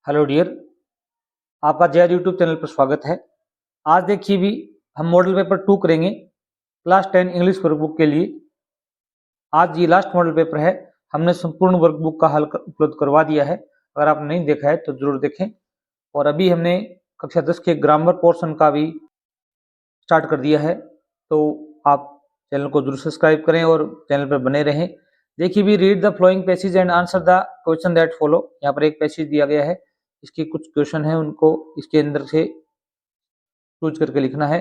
Hello dear, आपका जय YouTube channel पर स्वागत है। आज देखिए भी हम मॉडल पेपर 2 करेंगे क्लास 10 इंग्लिश वर्कबुक के लिए। आज ये लास्ट मॉडल पेपर है। हमने संपूर्ण वर्कबुक का हल उपलब्ध करवा दिया है। अगर आपने नहीं देखा है तो जरूर देखें। और अभी हमने कक्षा 10 के ग्रामर पोर्शन का भी स्टार्ट कर दिया है, तो आप चैनल को जरूर सब्सक्राइब करें और चैनल पर बने रहें। देखिए भी read the flowing passage and answer the question that follow. यहाँ पर एक पैसेज दिया गया है, इसके कुछ क्वेश्चन है, उनको इसके अंदर से चूज करके लिखना है।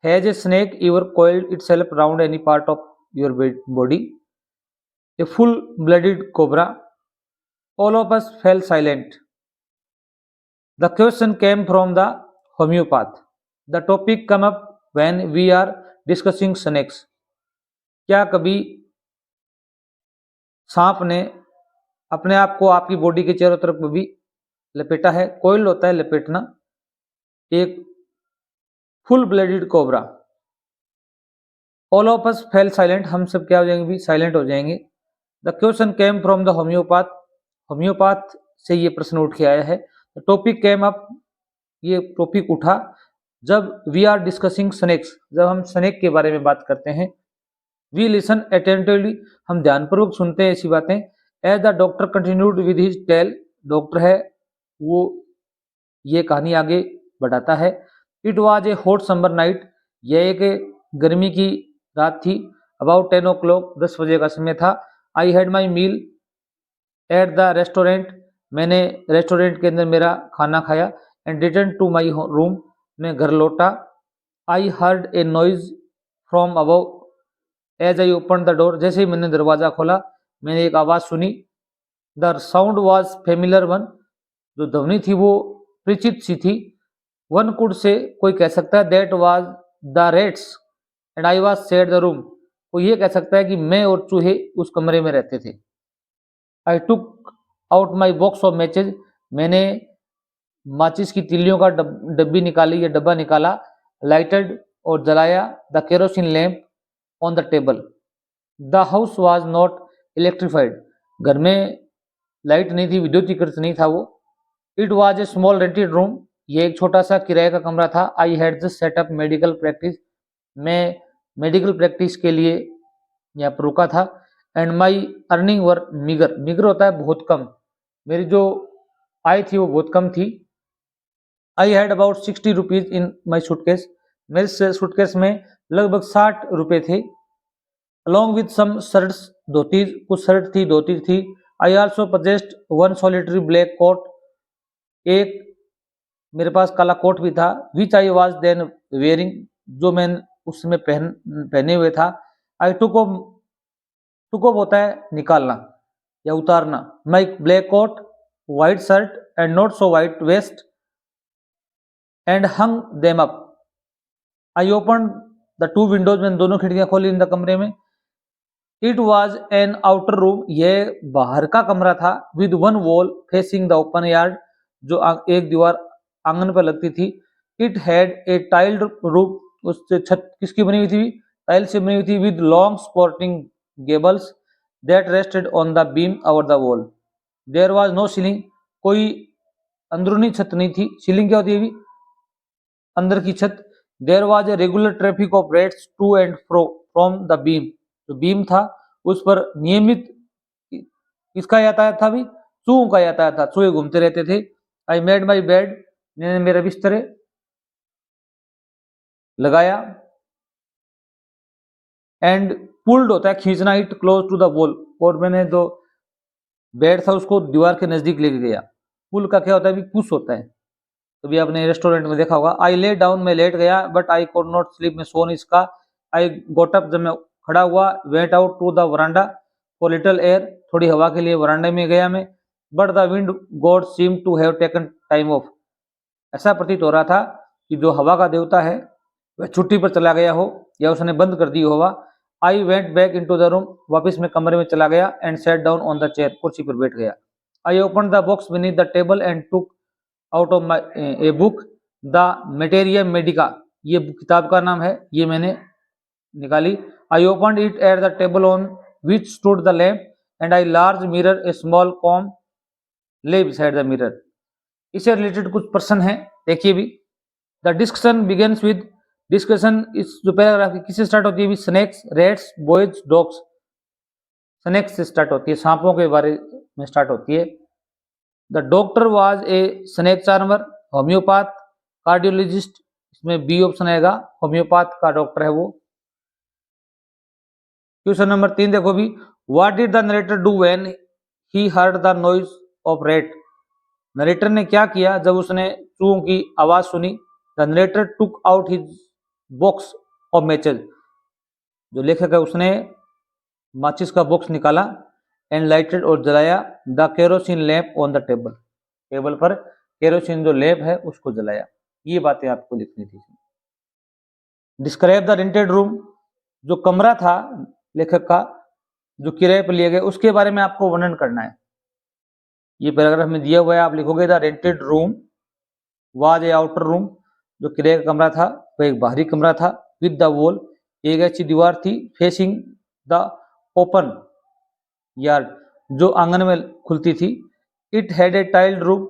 Has a snake ever coiled itself around any part of your body? A full blooded cobra? All of us fell silent. The question came from the homeopath. The topic come up when we are discussing snakes. क्या कभी सांप ने अपने आप को आपकी body के चारों तरफ भी लपेटा है? कोइल होता है लपेटना। एक full blooded cobra. All of us fail silent, हम सब क्या हो जाएंगे भी? साइलेंट हो जाएंगे। The question came from the homeopath, homeopath से ये प्रश्न उठ के आया है। द टॉपिक केम अप, ये टॉपिक उठा जब वी आर डिस्कसिंग स्नेक्स, जब हम स्नेक के बारे में बात करते हैं। वी लिसन अटेंटिवली, हम ध्यानपूर्वक सुनते हैं ऐसी बातें। As the doctor continued with his tale, doctor है वो ये कहानी आगे बढ़ाता है। It was a hot summer night, यह एक गर्मी की रात थी। अबाउट 10 o'clock, 10 बजे का समय था। I had my meal at the restaurant, मैंने रेस्टोरेंट के अंदर मेरा खाना खाया। And return to my room, मैं घर लौटा। I heard a noise from above as I open the door, जैसे ही मैंने दरवाजा खोला मैंने एक आवाज़ सुनी। The sound was familiar one, जो ध्वनि थी वो परिचित सी थी। वन कुड से, कोई कह सकता है, that was the rates and I was share the room, कोई ये कह सकता है कि मैं और चूहे उस कमरे में रहते थे। I took out my box of matches, मैंने माचिस की तिल्लियों का डब्बी निकाली या डब्बा निकाला। लाइटेड, और जलाया। The kerosene lamp on the table. The house was not electrified, घर में लाइट नहीं थी, विद्युतीकृत नहीं था वो। It was a small rented room, ये एक छोटा सा किराए का कमरा था। I had just setup medical practice, मैं मेडिकल प्रैक्टिस के लिए यहाँ पर रुका था। एंड माई अर्निंग वर मिगर, मिगर होता है बहुत कम, मेरी जो आय थी वो बहुत कम थी। I had about 60 rupees in my suitcase, मेरे सूटकेस में लगभग 60 रुपए थे। Along with some shirts, dhoti, कुछ शर्ट थी, धोती थी। I also possessed one solitary black coat, एक मेरे पास काला कोट भी था। Which I was then wearing, जो मैं उस समय पहने हुए था। आई टुक ऑफ होता है निकालना या उतारना। My black coat, white shirt and not so white vest and hung them up. I open the two windows, मैंने दोनों खिड़कियां खोली इन द कमरे में। It was an outer room, यह बाहर का कमरा था। With one wall facing the open yard, जो एक दीवार आंगन पर लगती थी। It had a tiled roof, उससे छत किसकी बनी हुई थी? टाइल से बनी हुई थी। With long sporting gables that rested on the beam over the wall. There was no ceiling, कोई अंदरूनी छत नहीं थी। सीलिंग क्या होती है भी? अंदर की छत। There was a regular traffic of rats to and fro from the beam, जो बीम था उस पर नियमित किसका यातायात था भी? चूहों का यातायात था, चूहे घूमते रहते थे। आई मेड माई बेड, मैंने मेरा बिस्तर लगाया। एंड पुल्ड होता है खींचना, it close to the wall, और मैंने जो बेड था उसको दीवार के नजदीक लेके गया। पुल का क्या होता है भी? पुश होता है, तो भी आपने रेस्टोरेंट में देखा होगा। आई ले डाउन, मैं लेट गया। But I could not sleep, मैं सो नहीं सका। आई गोट अप, जब मैं खड़ा हुआ। Went out to the veranda for little air, थोड़ी हवा के लिए वरांडे में गया मैं। But the wind god seem to have taken time off, ऐसा प्रतीत हो रहा था कि जो हवा का देवता है वह छुट्टी पर चला गया हो या उसने बंद कर दी हो हवा। I went back into the room, वापिस मैं कमरे में चला गया। And sat down on the chair, कुर्सी पर बैठ गया। I open the box beneath the table and took out of my a book the materia medica, ये किताब का नाम है, ये मैंने निकाली। I open it at the table on which stood the lamp and I large mirror a small com ले beside the mirror. इससे रिलेटेड कुछ प्रश्न है, देखिए भी। The discussion begins with, discussion इस जो पैराग्राफ की किससे स्टार्ट होती है? Snakes, rats, boys, dogs. Snakes से स्टार्ट होती है, सांपों के बारे में स्टार्ट होती है। The doctor was a snake charmer, homeopath, cardiologist, इसमें बी ऑप्शन आएगा, होम्योपैथ का डॉक्टर है वो। क्वेश्चन नंबर 3 देखो भी, what did the narrator do when he heard the noise of rate? Narrator ने क्या किया जब उसने चूहों की आवाज सुनी? The narrator took out his box of matches, जो लेखक है उसने माचिस का बॉक्स निकाला, एंड लाइटेड और जलाया the kerosene lamp on the table, table पर केरोसिन जो लैम्प है उसको जलाया। ये बातें आपको लिखनी थी। डिस्क्राइब द रेंटेड रूम, जो कमरा था लेखक का जो किराए पर लिया गया उसके बारे में आपको वर्णन करना है। ये पैराग्राफ में दिया हुआ है, आप लिखोगे the rented room was a outer room, जो किराए का कमरा था वह एक बाहरी कमरा था, विद द वॉल, एक ऐसी दीवार थी, फेसिंग द ओपन यार्ड, जो आंगन में खुलती थी। It had a tiled roof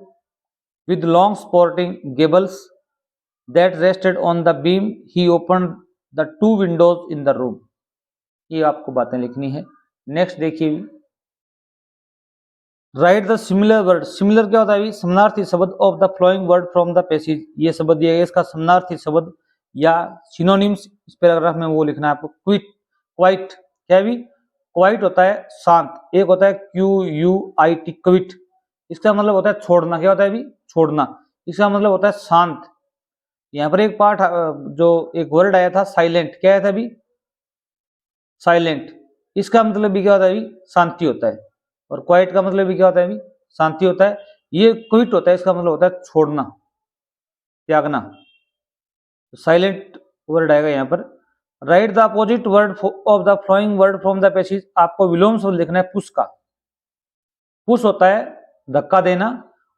with long sporting gables that rested on the beam, he open the 2 Windows in the room. ये आपको बातें लिखनी है। नेक्स्ट देखिए, right the similar word, similar क्या होता है? समानार्थी शब्द of the flowing word from the passage, ये शब्द दिया गया इसका समानार्थी शब्द या सिनोनिम्स इस पैराग्राफ में वो लिखना है आपको। क्विट, क्वाइट, क्या भी? क्वाइट होता है शांत, एक होता है QUIT, क्विट, इसका मतलब होता है छोड़ना। क्या होता है भी? छोड़ना, इसका मतलब होता है शांत। यहाँ पर एक पार्ट जो एक वर्ड आया था साइलेंट, क्या आया था भी? साइलेंट, इसका मतलब भी क्या होता है भी? शांति होता है। और क्वाइट का मतलब भी क्या होता है भी? शांति होता है। ये क्विट होता है, इसका मतलब होता है छोड़ना, त्यागना। साइलेंट वर्ड आएगा यहाँ पर। Right the opposite word of the flowing word from the passage, आपको विलोम शब्द लिखना है पुश का। पुश होता है धक्का देना,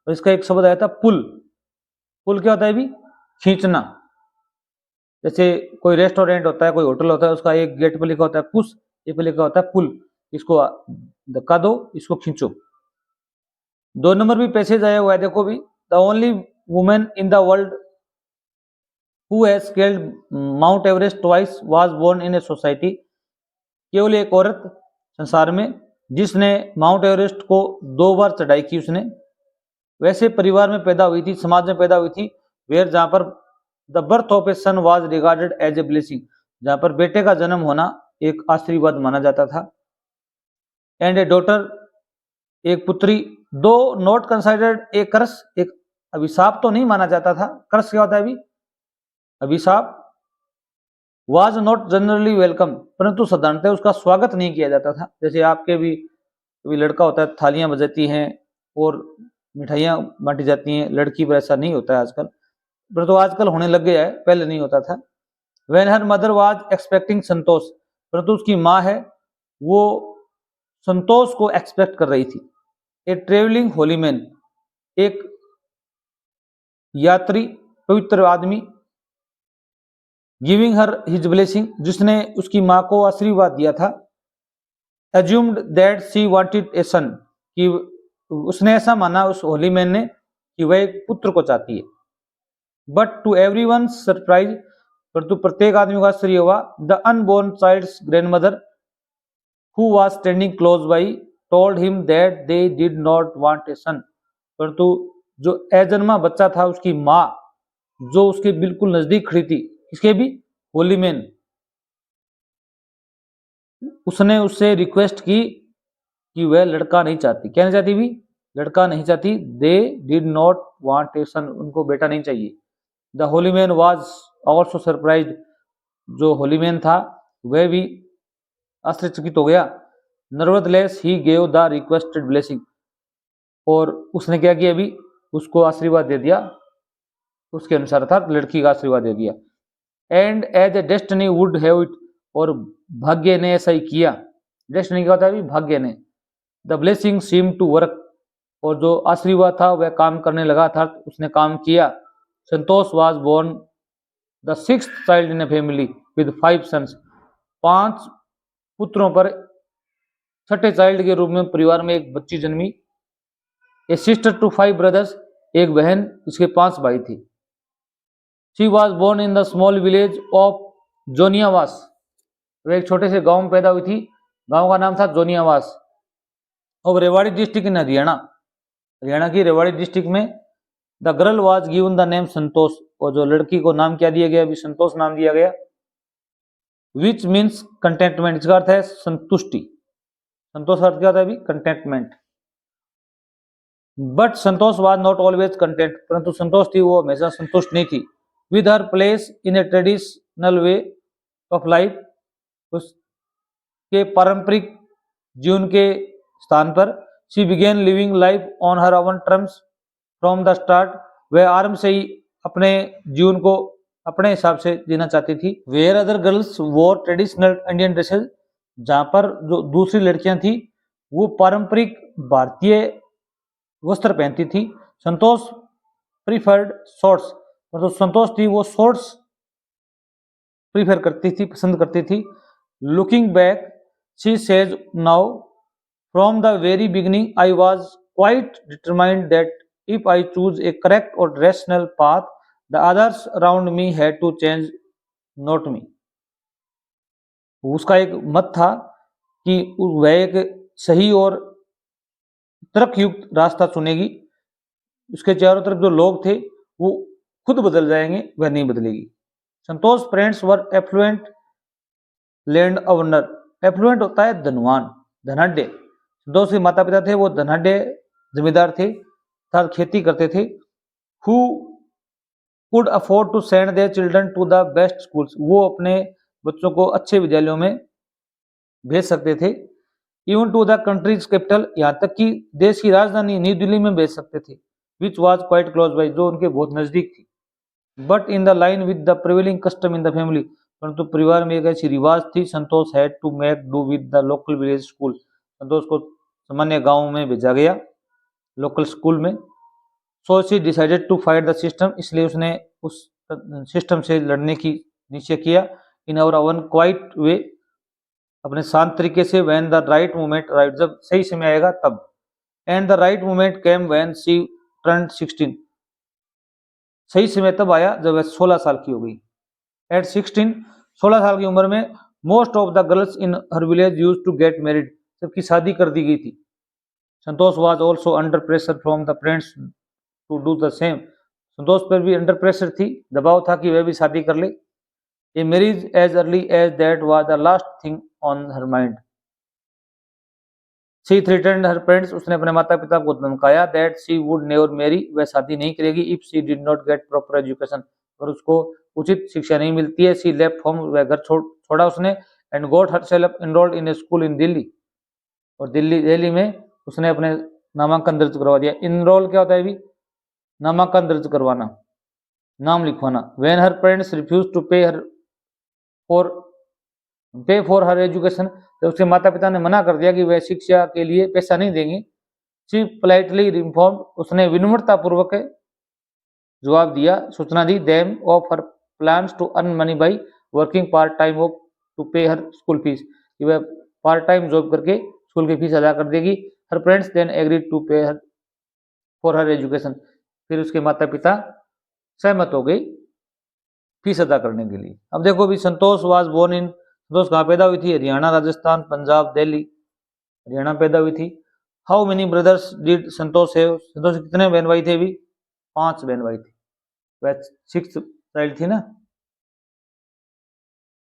और इसका एक शब्द आया था पुल। पुल क्या होता है भी? खींचना। जैसे कोई रेस्टोरेंट होता है, कोई होटल होता है, उसका एक गेट पर लिखा होता है पुश, एक पर लिखा होता है पुल, इसको धक्का दो, इसको खींचो। 2 नंबर भी पैसेज आया हुआ है, देखो भी। The only women in the world who has scaled Mount Everest twice was born in a society, केवल एक औरत संसार में जिसने माउंट एवरेस्ट को 2 बार चढ़ाई की, उसने वैसे परिवार में पैदा हुई थी, समाज में पैदा हुई थी, वेयर जहां पर the birth of a son was regarded as a blessing, जहां पर बेटे का जन्म होना एक आशीर्वाद माना जाता था। एंड ए डॉटर, एक पुत्री, दो नॉट कंसिडर्ड ए कर्स, एक अभिशाप तो नहीं माना जाता था। कर्स क्या होता है अभी? अभिशाप। वाज नॉट जनरली वेलकम, परंतु साधारणतः उसका स्वागत नहीं किया जाता था। जैसे आपके भी कभी लड़का होता है, थालियां बजाती हैं और मिठाइयां बांटी जाती हैं, लड़की पर ऐसा नहीं होता है आजकल, परंतु आजकल होने लग गया है, पहले नहीं होता था। When her mother was expecting Santosh, परंतु उसकी माँ है वो संतोष को एक्सपेक्ट कर रही थी। ए ट्रेवलिंग होली मैन, एक यात्री, पवित्र आदमी, गिविंग हर हिज ब्लेसिंग, जिसने उसकी माँ को आशीर्वाद दिया था। Assumed that she wanted a son, कि उसने ऐसा माना, उस होली मैन ने, कि वह एक पुत्र को चाहती है। बट टू एवरीवन सरप्राइज, परंतु प्रत्येक आदमी को आश्चर्य हुआ, the unborn child's grandmother who was standing close by told him that they did not want a son, परंतु जो अजन्मा बच्चा था उसकी माँ जो उसके बिल्कुल नजदीक खड़ी थी, इसके भी होली मैन, उसने उससे रिक्वेस्ट की कि वह लड़का नहीं चाहती। क्या नहीं चाहती भी? लड़का नहीं चाहती। They did not want a son, उनको बेटा नहीं चाहिए। The holy man was also surprised, जो होली मैन था वह भी आश्चर्यचकित हो गया। Nevertheless he gave the requested blessing, और उसने क्या किया अभी? उसको आशीर्वाद दे दिया, उसके अनुसार अर्थात लड़की का आशीर्वाद दे दिया। And as a destiny would have it, और भाग्य ने ऐसा ही किया। डेस्टिनी क्या होता है? भाग्य ने। The blessing seem to work, और जो आशीर्वाद था वह काम करने लगा था, उसने काम किया। Santosh was born the 6th child in a family with 5 sons, 5 पुत्रों पर 6ठे चाइल्ड के रूप में परिवार में एक बच्ची जन्मी। ए सिस्टर टू 5 ब्रदर्स, एक बहन, इसके 5 भाई थे। She was born in the small village of Joniawas. वह एक छोटे से गांव में पैदा हुई थी। गांव का नाम था जोनियावास और रेवाड़ी डिस्ट्रिक्ट इन हरियाणा। हरियाणा की रेवाड़ी डिस्ट्रिक्ट में। The girl was given the name Santosh, और जो लड़की को नाम क्या दिया गया? अभी संतोष नाम दिया गया। विच मीन्स कंटेंटमेंट, इसका अर्थ है संतुष्टि। संतोष का अर्थ क्या होता है? अभी contentment. But Santosh was not always content, परंतु संतोष थी वो हमेशा संतुष्ट नहीं थी। With her place in a traditional way of life, उसके पारंपरिक जीवन के स्थान पर। She began living life on her own terms from the start, वह आरंभ से ही अपने जीवन को अपने हिसाब से जीना चाहती थी। वेयर अदर गर्ल्स वोर ट्रेडिशनल इंडियन ड्रेसेस, जहां पर जो दूसरी लड़कियां थी वो पारंपरिक भारतीय वस्त्र पहनती थी। संतोष प्रीफर्ड शॉर्ट्स, मतलब संतोष थी वो शॉर्ट्स प्रीफर करती थी, पसंद करती थी। Looking back she says now, from the very beginning I was quite determined that if I choose a correct और rational path the others around me had to change, not me. उसका एक मत था कि वह एक सही और तर्कयुक्त रास्ता चुनेगी, उसके चारों तरफ जो लोग थे वो खुद बदल जाएंगे, वह नहीं बदलेगी। Santosh parents were affluent land owner. Affluent होता है धनवान, धनाढ्य। संतोष के माता पिता थे वो धनाढ्य जमींदार थे, अर्थात खेती करते थे। Who could afford to send their children to the best schools, वो अपने बच्चों को अच्छे विद्यालयों में भेज सकते थे। Even to the country's capital, यहाँ तक कि देश की राजधानी न्यू दिल्ली में भेज सकते थे। Which was quite close by, जो उनके बहुत नजदीक थी। But in the line with the prevailing custom in the family, परंतु परिवार में एक ऐसी रिवाज थी। Santosh had to make do with the local village school, Santosh को सामान्य गांव में भेजा गया, लोकल स्कूल में। So she decided to fight the system, इसलिए उसने उस सिस्टम से लड़ने की निश्चय किया। इन आवर ओवन क्वाइट वे, अपने शांत तरीके से। When the right moment right, जब सही समय आएगा तब। And the right moment came when she turned 16, सही समय तब आया जब वह 16 साल की हो गई। एट 16, 16 साल की उम्र में most of the girls in her village used to get married, सबकी शादी कर दी गई थी। Santosh was also under pressure from the parents to do the same, Santosh पर भी अंडर प्रेशर थी, दबाव था कि वह भी शादी कर ले। A marriage as early age that was the last thing on her mind. She threatened her parents, उसने अपने माता पिता को धमकाया। That she would never marry, वह शादी नहीं करेगी। If she did not get proper education, और उसको उचित शिक्षा नहीं मिलती है। शी लेफ्ट होम, वह घर छोड़ा उसने। And got herself enrolled in a school in Delhi, और दिल्ली में उसने अपने नामांकन दर्ज करवा दिया। इनरोल क्या होता है? भी नामांकन दर्ज करवाना, नाम लिखवाना। When her parents refuse to pay for her education, तो उसके माता पिता ने मना कर दिया कि वह शिक्षा के लिए पैसा नहीं देंगे। शी पोलाइटली इन्फॉर्म, उसने विनम्रता पूर्वक जवाब दिया, सूचना दी। Them of her plans to earn money by working part time of to pay her school fees, कि वह पार्ट टाइम जॉब करके स्कूल की फीस अदा कर देगी। Her parents then agreed to pay her for her education, फिर उसके माता पिता सहमत हो गई फीस अदा करने के लिए। अब देखो भी, संतोष वाज बोर्न इन, संतोष कहाँ पैदा हुई थी? हरियाणा, राजस्थान, पंजाब, दिल्ली। हरियाणा पैदा हुई थी। How many brothers did Santosh have, Santosh कितने बहन भाई थे? भी 5 बहन भाई थे, वह 6th चाइल्ड थी ना।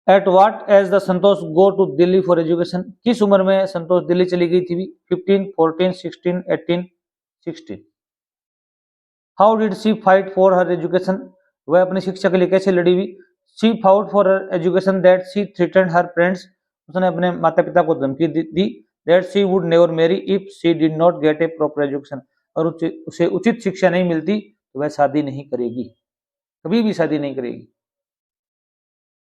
At what age the Santosh go to Delhi for education, किस उम्र में संतोष दिल्ली चली गई थी? 15, 14, 16, 18, 16। How did she fight for her education, वह अपनी शिक्षा के लिए कैसे लड़ी हुई? She fought for her education that she threatened her parents, उसने अपने माता पिता को धमकी दी। That she would never marry if she did not get a proper education, और उसे उचित शिक्षा नहीं मिलती तो वह शादी नहीं करेगी, कभी भी शादी नहीं करेगी।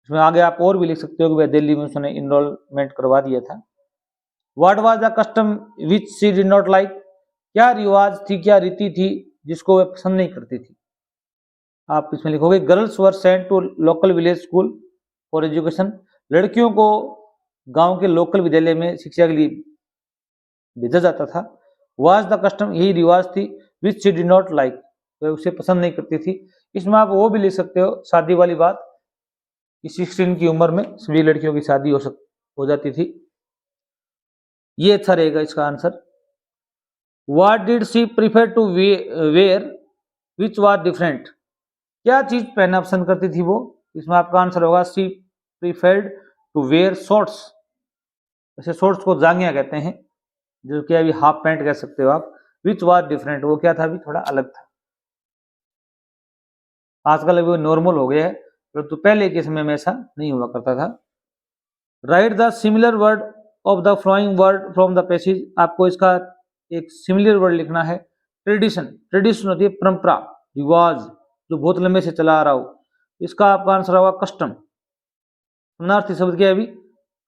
इसमें आगे आप और भी लिख सकते हो कि वह दिल्ली में उसने इनरोलमेंट करवा दिया था। What was the custom which she did not like, क्या रिवाज थी, क्या रीति थी जिसको वह पसंद नहीं करती थी? आप इसमें लिखोगे girls were sent to local village school for education, लड़कियों को गांव के लोकल विद्यालय में शिक्षा के लिए भेजा जाता था। वाज द कस्टम, यही रिवाज थी। Which she did not like, वह उसे पसंद नहीं करती थी। इसमें आप वो भी लिख सकते हो शादी वाली बात कि 16 की उम्र में सभी लड़कियों की शादी हो जाती थी। ये अच्छा रहेगा इसका answer. What did she prefer to wear which was different? क्या चीज पहनना पसंद करती थी वो? इसमें आपका आंसर होगा she preferred to wear shorts। ऐसे शॉर्ट्स को जांघिया कहते हैं, जो कि अभी हाफ पैंट कह सकते हो आप। विच वाज डिफरेंट, वो क्या था, अभी थोड़ा अलग था। आजकल अभी वो नॉर्मल हो गया है, परंतु पहले के समय में ऐसा नहीं हुआ करता था। Right the similar word of the flowing word from the passage. आपको इसका एक सिमिलर वर्ड लिखना है। ट्रेडिशन, ट्रेडिशन होती है परंपरा, रिवाज, जो बहुत लंबे से चला आ रहा हो। इसका आपका आंसर होगा कस्टम। समानार्थी शब्द क्या है अभी?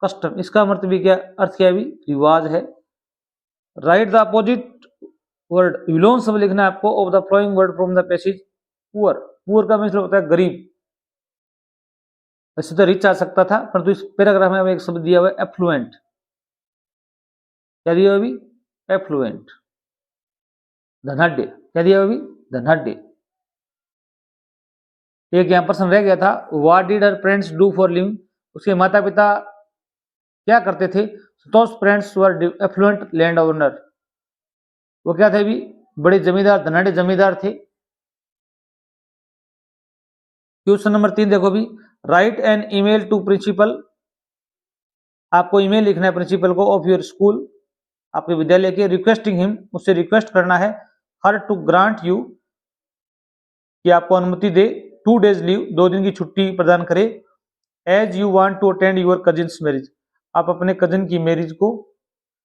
कस्टम। इसका मतलब भी क्या, अर्थ क्या है अभी? रिवाज है। राइट द अपोजिट वर्ड, विलोम शब्द लिखना है आपको of the flowing word from the passage. Poor, poor का मतलब होता है गरीब। वैसे तो रिच आ सकता था, परंतु इस पैराग्राफ में एक शब्द दिया हुआ है एफ्लुएंट। क्या दिया अभी? एफ्लुएंट, धनाढ्य। क्या दिया अभी? धनाढ्य। एक यहां प्रश्न रह गया था, what did her parents do for living. उसके माता पिता क्या करते थे? Those parents were affluent land owner. वो क्या थे अभी? बड़े जमींदार, धनाढ्य जमींदार थे। क्वेश्चन नंबर 3 देखो भी, write an email to principal. आपको ईमेल लिखना है प्रिंसिपल को ऑफ योर स्कूल, आपके विद्यालय के, रिक्वेस्टिंग हिम, उससे रिक्वेस्ट करना है, हर टू ग्रांट यू, कि आपको अनुमति दे, 2 days लीव, 2 दिन की छुट्टी प्रदान करे, as you want to attend your cousin's marriage. आप अपने कजिन की मैरिज को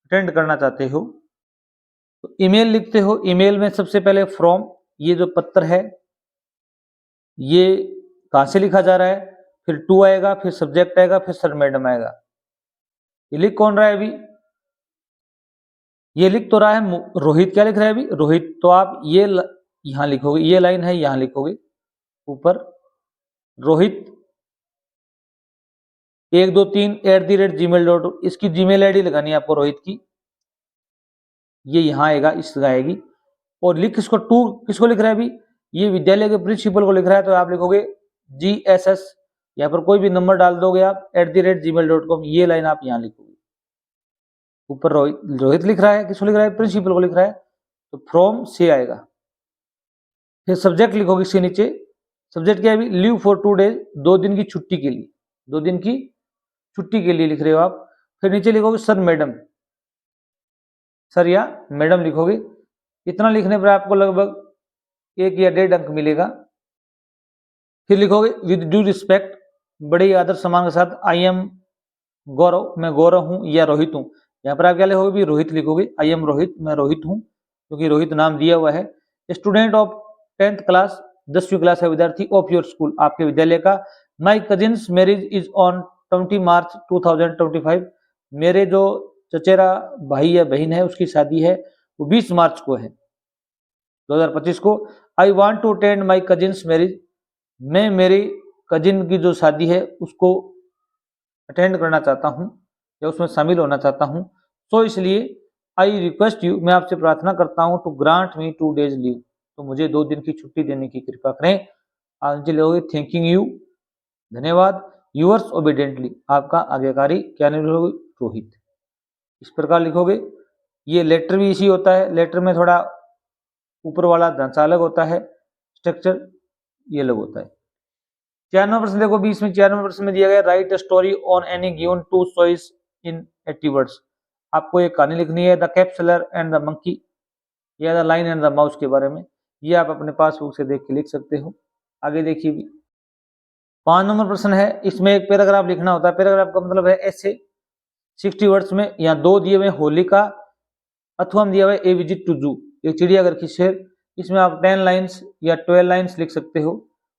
अटेंड करना चाहते हो। तो ईमेल लिखते हो, ईमेल में सबसे पहले फ्रॉम, ये जो पत्र है ये कहां से लिखा जा रहा है, फिर टू आएगा, फिर सब्जेक्ट आएगा, फिर सर मैडम आएगा। ये लिख कौन रहा है अभी? ये लिख तो रहा है रोहित। क्या लिख रहा है अभी? रोहित। तो आप ये यहां लिखोगे, ये लाइन है यहां लिखोगे ऊपर, रोहित 123@gmail.com। इसकी जीमेल आईडी लगानी है आपको रोहित की, ये यहां आएगा, इस जगह आएगी। और लिख इसको, टू किसको लिख रहा है अभी? ये विद्यालय के प्रिंसिपल को लिख रहा है, तो आप लिखोगे GSS, यहाँ पर कोई भी नंबर डाल दोगे आप, @gmail.com। ये लाइन आप यहाँ लिखोगे। ऊपर रोहित लिख रहा है, किसको लिख रहा है? प्रिंसिपल को लिख रहा है, तो फ्रॉम से आएगा। फिर सब्जेक्ट लिखोगे इसके नीचे, सब्जेक्ट क्या है अभी? लीव फॉर 2 days, 2 दिन की छुट्टी के लिए, 2 दिन की छुट्टी के लिए लिख रहे हो आप। फिर नीचे लिखोगे सर मैडम, सर या मैडम लिखोगे। इतना लिखने पर आपको लगभग 1 या 1.5 अंक मिलेगा। फिर लिखोगे विद ड्यू रिस्पेक्ट, बड़े आदर सम्मान के साथ, आई एम गौरव, मैं गौरव हूं या रोहित हूं। यहाँ पर आप क्या लिखोगे भी? रोहित लिखोगे, आई एम रोहित, मैं रोहित हूं, क्योंकि रोहित नाम दिया हुआ है। स्टूडेंट ऑफ 10th क्लास, 10वीं क्लास का विद्यार्थी, ऑफ योर स्कूल, आपके विद्यालय का। माई कजिन्स मैरिज इज ऑन 20 मार्च 2025। मेरे जो चचेरा भाई या बहन है उसकी शादी है वो 20 मार्च को है, 2025 को। I want to attend my cousin's marriage, मैं मेरी कजिन की जो शादी है उसको अटेंड करना चाहता हूं या उसमें शामिल होना चाहता हूं। सो इसलिए आई रिक्वेस्ट यू, मैं आपसे प्रार्थना करता हूं, to grant me 2 days leave, तो मुझे 2 दिन की छुट्टी देने की कृपा करें। आज लोगे थैंकिंग यू, धन्यवाद, यूअर्स ओबीडियंटली, आपका आज्ञाकारी, क्या नाम लिखोगे? रोहित। इस प्रकार लिखोगे। ये लेटर भी इसी होता है, लेटर में थोड़ा ऊपर वाला ढांचा अलग होता है, स्ट्रक्चर ये अलग होता है। 4 नंबर प्रश्न देखो, 20 में 4 नंबर प्रश्न में दिया गया, write a story on any given 2 choice in 80 words. आपको एक कहानी लिखनी है, the capsular and the monkey या the lion and the mouse के बारे में। ये आप अपने पासबुक से देख के लिख सकते हो। आगे देखिए भी 5 नंबर प्रश्न है, इसमें एक पैराग्राफ लिखना होता है। पैराग्राफ का मतलब है ऐसे 60 वर्ड्स में। यहाँ 2 दिए हुए होलिका अथवा दिया हुआ है ए विजिट टू जू, एक चिड़ियाघर की सैर। इसमें आप 10 लाइन्स या 12 लाइन्स लिख सकते हो,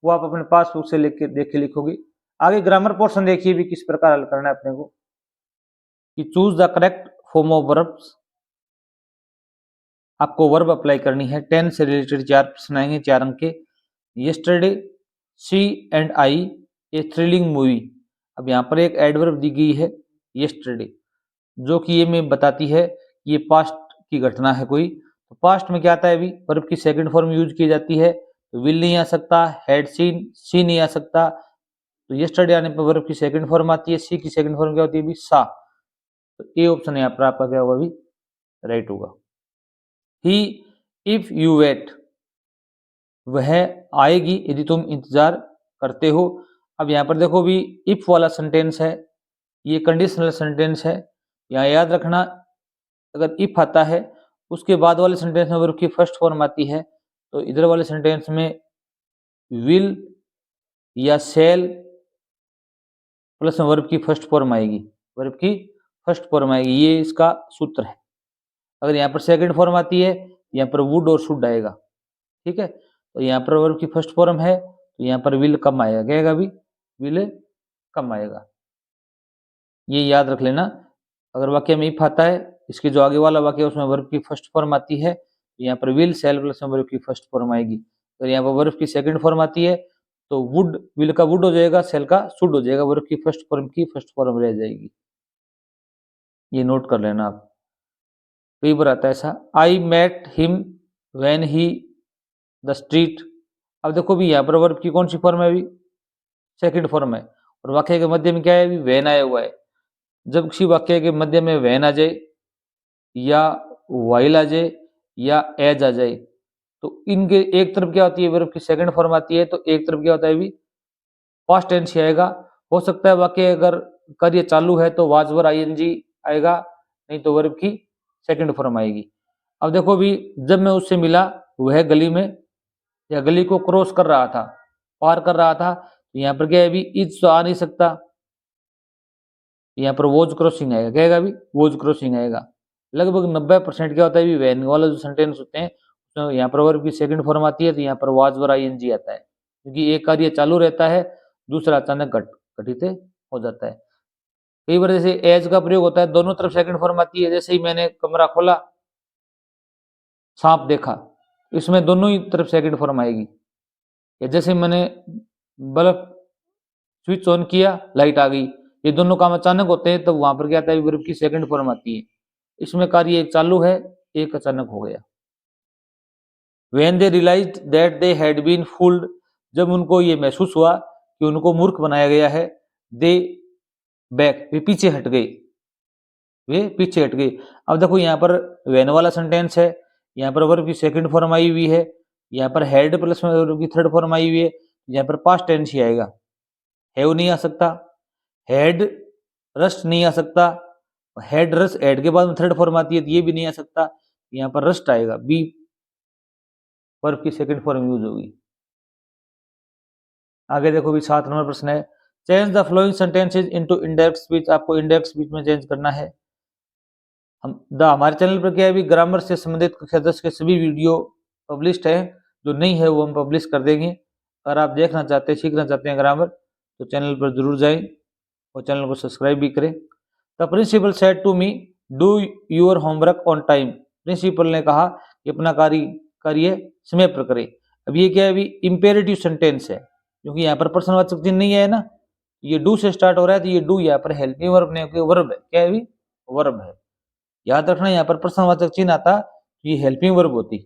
वो आप अपने पासबुक से लिख के देख के लिखोगे। आगे ग्रामर पोर्शन देखिए भी किस प्रकार हल करना है अपने को, कि choose the correct form of verbs. आपको वर्ब अप्लाई करनी है। 10 से रिलेटेड 4 प्रश्न आएंगे, 4 अंक के। Yesterday, see and I, a thrilling movie. अब यहाँ पर एक एडवर्ब दी गई है यस्टरडे, जो कि ये में बताती है ये पास्ट की घटना है कोई। तो पास्ट में क्या आता है अभी? वर्ब की सेकंड फॉर्म यूज की जाती है, विल नहीं आ सकता, हैड सीन, सी नहीं आ सकता। तो यस्टरडे आने पर वर्ब की सेकंड फॉर्म आती है, सी की सेकंड फॉर्म क्या होती है भी सा। तो ए ऑप्शन यहाँ पर आपका क्या होगा भी राइट होगा। ही इफ यू वेट, वह आएगी यदि तुम इंतजार करते हो। अब यहाँ पर देखो भी इफ वाला सेंटेंस है, ये कंडीशनल सेंटेंस है। यहाँ याद रखना अगर इफ आता है उसके बाद वाले सेंटेंस में वर्ब की फर्स्ट फॉर्म आती है, तो इधर वाले सेंटेंस में विल या सेल प्लस में वर्ब की फर्स्ट फॉर्म आएगी, वर्ब की फर्स्ट फॉर्म आएगी, ये इसका सूत्र है। अगर यहाँ पर सेकंड फॉर्म आती है, यहाँ पर वुड और शुड आएगा। ठीक है, तो यहाँ पर वर्ब की फर्स्ट फॉर्म है, तो यहाँ पर विल कम आएगा, क्या आएगा भी विल कम आएगा, ये याद रख लेना। अगर वाक्य में इफ आता है, इसके जो आगे वाला वाक्य है उसमें वर्ब की फर्स्ट फॉर्म आती है, तो यहाँ पर विल सेल प्लस में वर्ब की फर्स्ट फॉर्म आएगी। अगर यहाँ पर वर्ब की सेकंड फॉर्म आती है तो वुड, विल का वुड हो जाएगा, सेल का शुड हो जाएगा, वर्ब की फर्स्ट फॉर्म रह जाएगी। ये नोट कर लेना आप, कई बार आता है ऐसा। I met him when he the street. अब देखो भी यहाँ पर वर्ब की कौन सी फॉर्म है अभी सेकंड फॉर्म है, और वाक्य के मध्य में क्या है अभी व्हेन आया हुआ है। जब किसी वाक्य के मध्य में व्हेन आ जाए या व्हाइल आ जाए या एज आ जाए, तो इनके एक तरफ क्या होती है वर्ब की सेकंड फॉर्म आती है, तो एक तरफ क्या होता है अभी पास्ट टेंस ही आएगा। हो सकता है वाक्य अगर कार्य चालू है तो वाज वर आईएनजी आएगा, नहीं तो वर्ब की सेकंड फॉर्म आएगी। अब देखो भी जब मैं उससे मिला, वह गली में या गली को क्रॉस कर रहा था, पार कर रहा था, तो यहाँ पर क्या है अभी इज तो आ नहीं सकता, यहाँ पर वॉज क्रॉसिंग आएगा, क्या आएगा अभी वॉज क्रॉसिंग आएगा। लगभग 90% क्या होता है अभी वैन वाला जो सेंटेंस होते हैं तो यहाँ पर वर्ब की सेकंड फॉर्म आती है, तो यहाँ पर वाज वर आईएनजी आता है, क्योंकि एक कार्य चालू रहता है, दूसरा अचानक घटित हो जाता है। कई बार जैसे एज का प्रयोग होता है, दोनों तरफ सेकंड फॉर्म आती है। जैसे ही मैंने कमरा खोला, सांप देखा, इसमें दोनों ही तरफ सेकंड फॉर्म आएगी। या जैसे मैंने बल्ब स्विच ऑन किया, लाइट आ गई, ये दोनों काम अचानक होते हैं, तो वहां पर क्या आता है वर्ब की सेकंड फॉर्म आती है। इसमें कार्य एक चालू है, एक अचानक हो गया। When they realized that they had been fooled, जब उनको ये महसूस हुआ कि उनको मूर्ख बनाया गया है, they back, वे पीछे हट गए, वे पीछे हट गए। अब देखो यहाँ पर when वाला सेंटेंस है, यहाँ पर वर्ब की सेकंड फॉर्म आई हुई है, यहाँ पर हैड प्लस में वर्ब की थर्ड फॉर्म आई हुई है, यहाँ पर पास्ट टेंस ही आएगा। हैव नहीं आ सकता, हैड रस्ट नहीं आ सकता, हेड रस्ट हेड के बाद में थर्ड फॉर्म आती है तो ये भी नहीं आ सकता, यहाँ पर रस्ट आएगा, बी वर्ब की सेकंड फॉर्म यूज होगी। आगे देखो भी 7 नंबर प्रश्न है, change the flowing sentences into indirect speech. आपको इंडायरेक्ट स्पीच में चेंज करना है। हमारे चैनल पर क्या है भी ग्रामर से संबंधित कक्षा 10 के सभी वीडियो पब्लिश्ड है, जो नहीं है वो हम पब्लिश कर देंगे। अगर आप देखना चाहते हैं, सीखना चाहते हैं ग्रामर, तो चैनल पर जरूर जाएं और चैनल को सब्सक्राइब भी करें। The principal said to me do your homework on time. Principal ने कहा कि अपना कार्य समय पर करें। अब ये क्या है अभी इंपेरेटिव सेंटेंस है, क्योंकि यहाँ पर प्रश्नवाचक चिन्ह नहीं है ना, ये डू से स्टार्ट हो रहा है, तो ये डू यहाँ पर हेल्पिंग वर्ब नहीं, वर्ब है, क्या है अभी वर्ब है। याद रखना यहाँ पर प्रश्नवाचक चिन्ह आता तो ये हेल्पिंग वर्ब होती।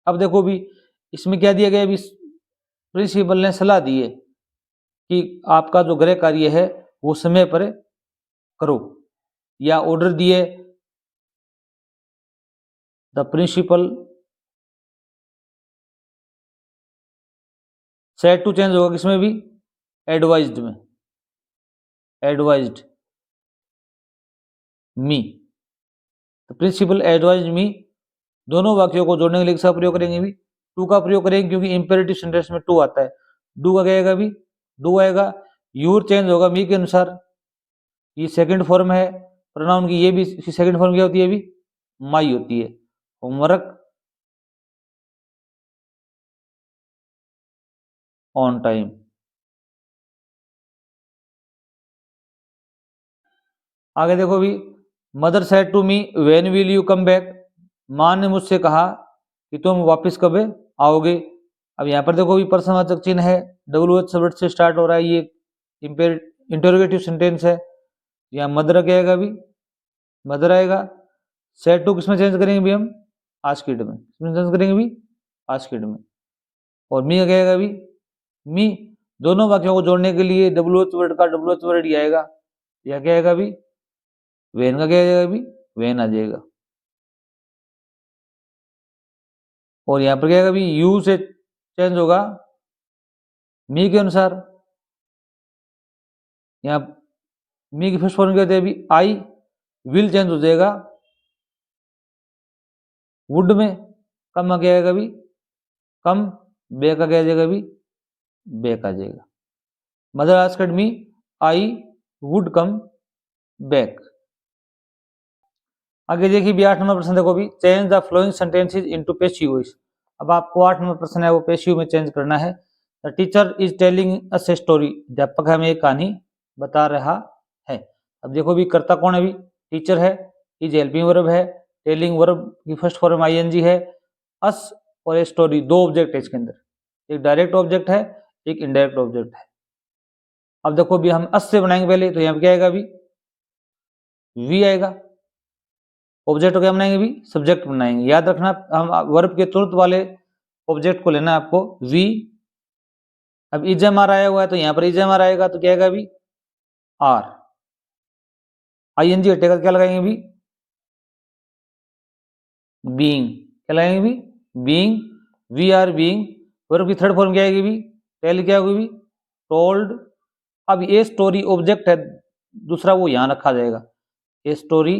अब देखो भी इसमें क्या दिया गया, अभी प्रिंसिपल ने सलाह दी है कि आपका जो गृह कार्य है वो समय पर करो, या ऑर्डर दिए। The principal said to change होगा किसमें भी एडवाइज्ड में, एडवाइज्ड मी। तो प्रिंसिपल एडवाइज्ड मी दोनों वाक्यों को जोड़ने के लिए किसका प्रयोग करेंगे भी टू का प्रयोग करेंगे, क्योंकि इंपेरेटिव सेंटेंस में टू आता है। डू का क्या आएगा भी डू आएगा। यूर चेंज होगा मी के अनुसार, ये सेकंड फॉर्म है प्रोनाउन की, ये भी इसकी सेकंड फॉर्म क्या होती है अभी माई होती है। Homework on time. आगे देखो भी mother said to me when will you come back. माँ ने मुझसे कहा कि तुम वापस कब आओगे। अब यहाँ पर देखो भी प्रश्नवाचक चिन्ह है, WH वर्ड से स्टार्ट हो रहा है, ये इंटरोगेटिव सेंटेंस है। यहाँ मदर क्या आएगा अभी मदर आएगा। सेड टू किसमें चेंज करेंगे भी हम आस्क्ड में, किसमें चेंज करेंगे भी आस्क्ड में। और मी का क्या आएगा अभी, मी। दोनों वाक्यों को जोड़ने के लिए WH वर्ड का WH वर्ड ही आएगा, या क्या आएगा अभी, वेन का क्या आएगा अभी, वेन आ जाएगा। और यहाँ पर क्या आएगा अभी, यू से चेंज होगा मी के अनुसार। यहाँ मी की फर्स्ट फॉर्म क्या होती है अभी, आई। विल चेंज हो जाएगा वुड में। कम क्या आएगा अभी, कम। बे का क्या आ जाएगा अभी, बैक आ जाएगा। Mother asked me I would come back. आगे देखिए भी 8 नंबर प्रश्न देखो भी, change the flowing sentences into passive voice. अब आपको 8 नंबर प्रश्न है वो पैसिव में चेंज करना है। The teacher is telling us a story, अध्यापक हमें एक कहानी बता रहा है। अब देखो भी करता कौन है, अभी टीचर है, इज हेल्पिंग वर्ब है, टेलिंग वर्ब की फर्स्ट फॉर्म आईएनजी है, अस और ए स्टोरी दो ऑब्जेक्ट है इसके अंदर, एक डायरेक्ट ऑब्जेक्ट है, एक इनडायरेक्ट ऑब्जेक्ट है। अब देखो भी हम अस से बनाएंगे पहले, तो यहाँ पे क्या आएगा अभी, वी आएगा। ऑब्जेक्ट को क्या बनाएंगे भी, सब्जेक्ट बनाएंगे। याद रखना हम वर्ब के तुरंत वाले ऑब्जेक्ट को लेना है आपको, वी। अब इजएमआर आया हुआ है तो यहाँ पर इजएमआर आएगा तो क्या आएगा अभी, आर। आईएनजी हटेगा क्या लगाएंगे अभी, बीइंग। क्या लगाएंगे अभी, being. We are being. Verb की थर्ड फॉर्म क्या आएगी अभी, टेल क्या होगी, टोल्ड। अब ये स्टोरी ऑब्जेक्ट है दूसरा, वो यहां रखा जाएगा, a story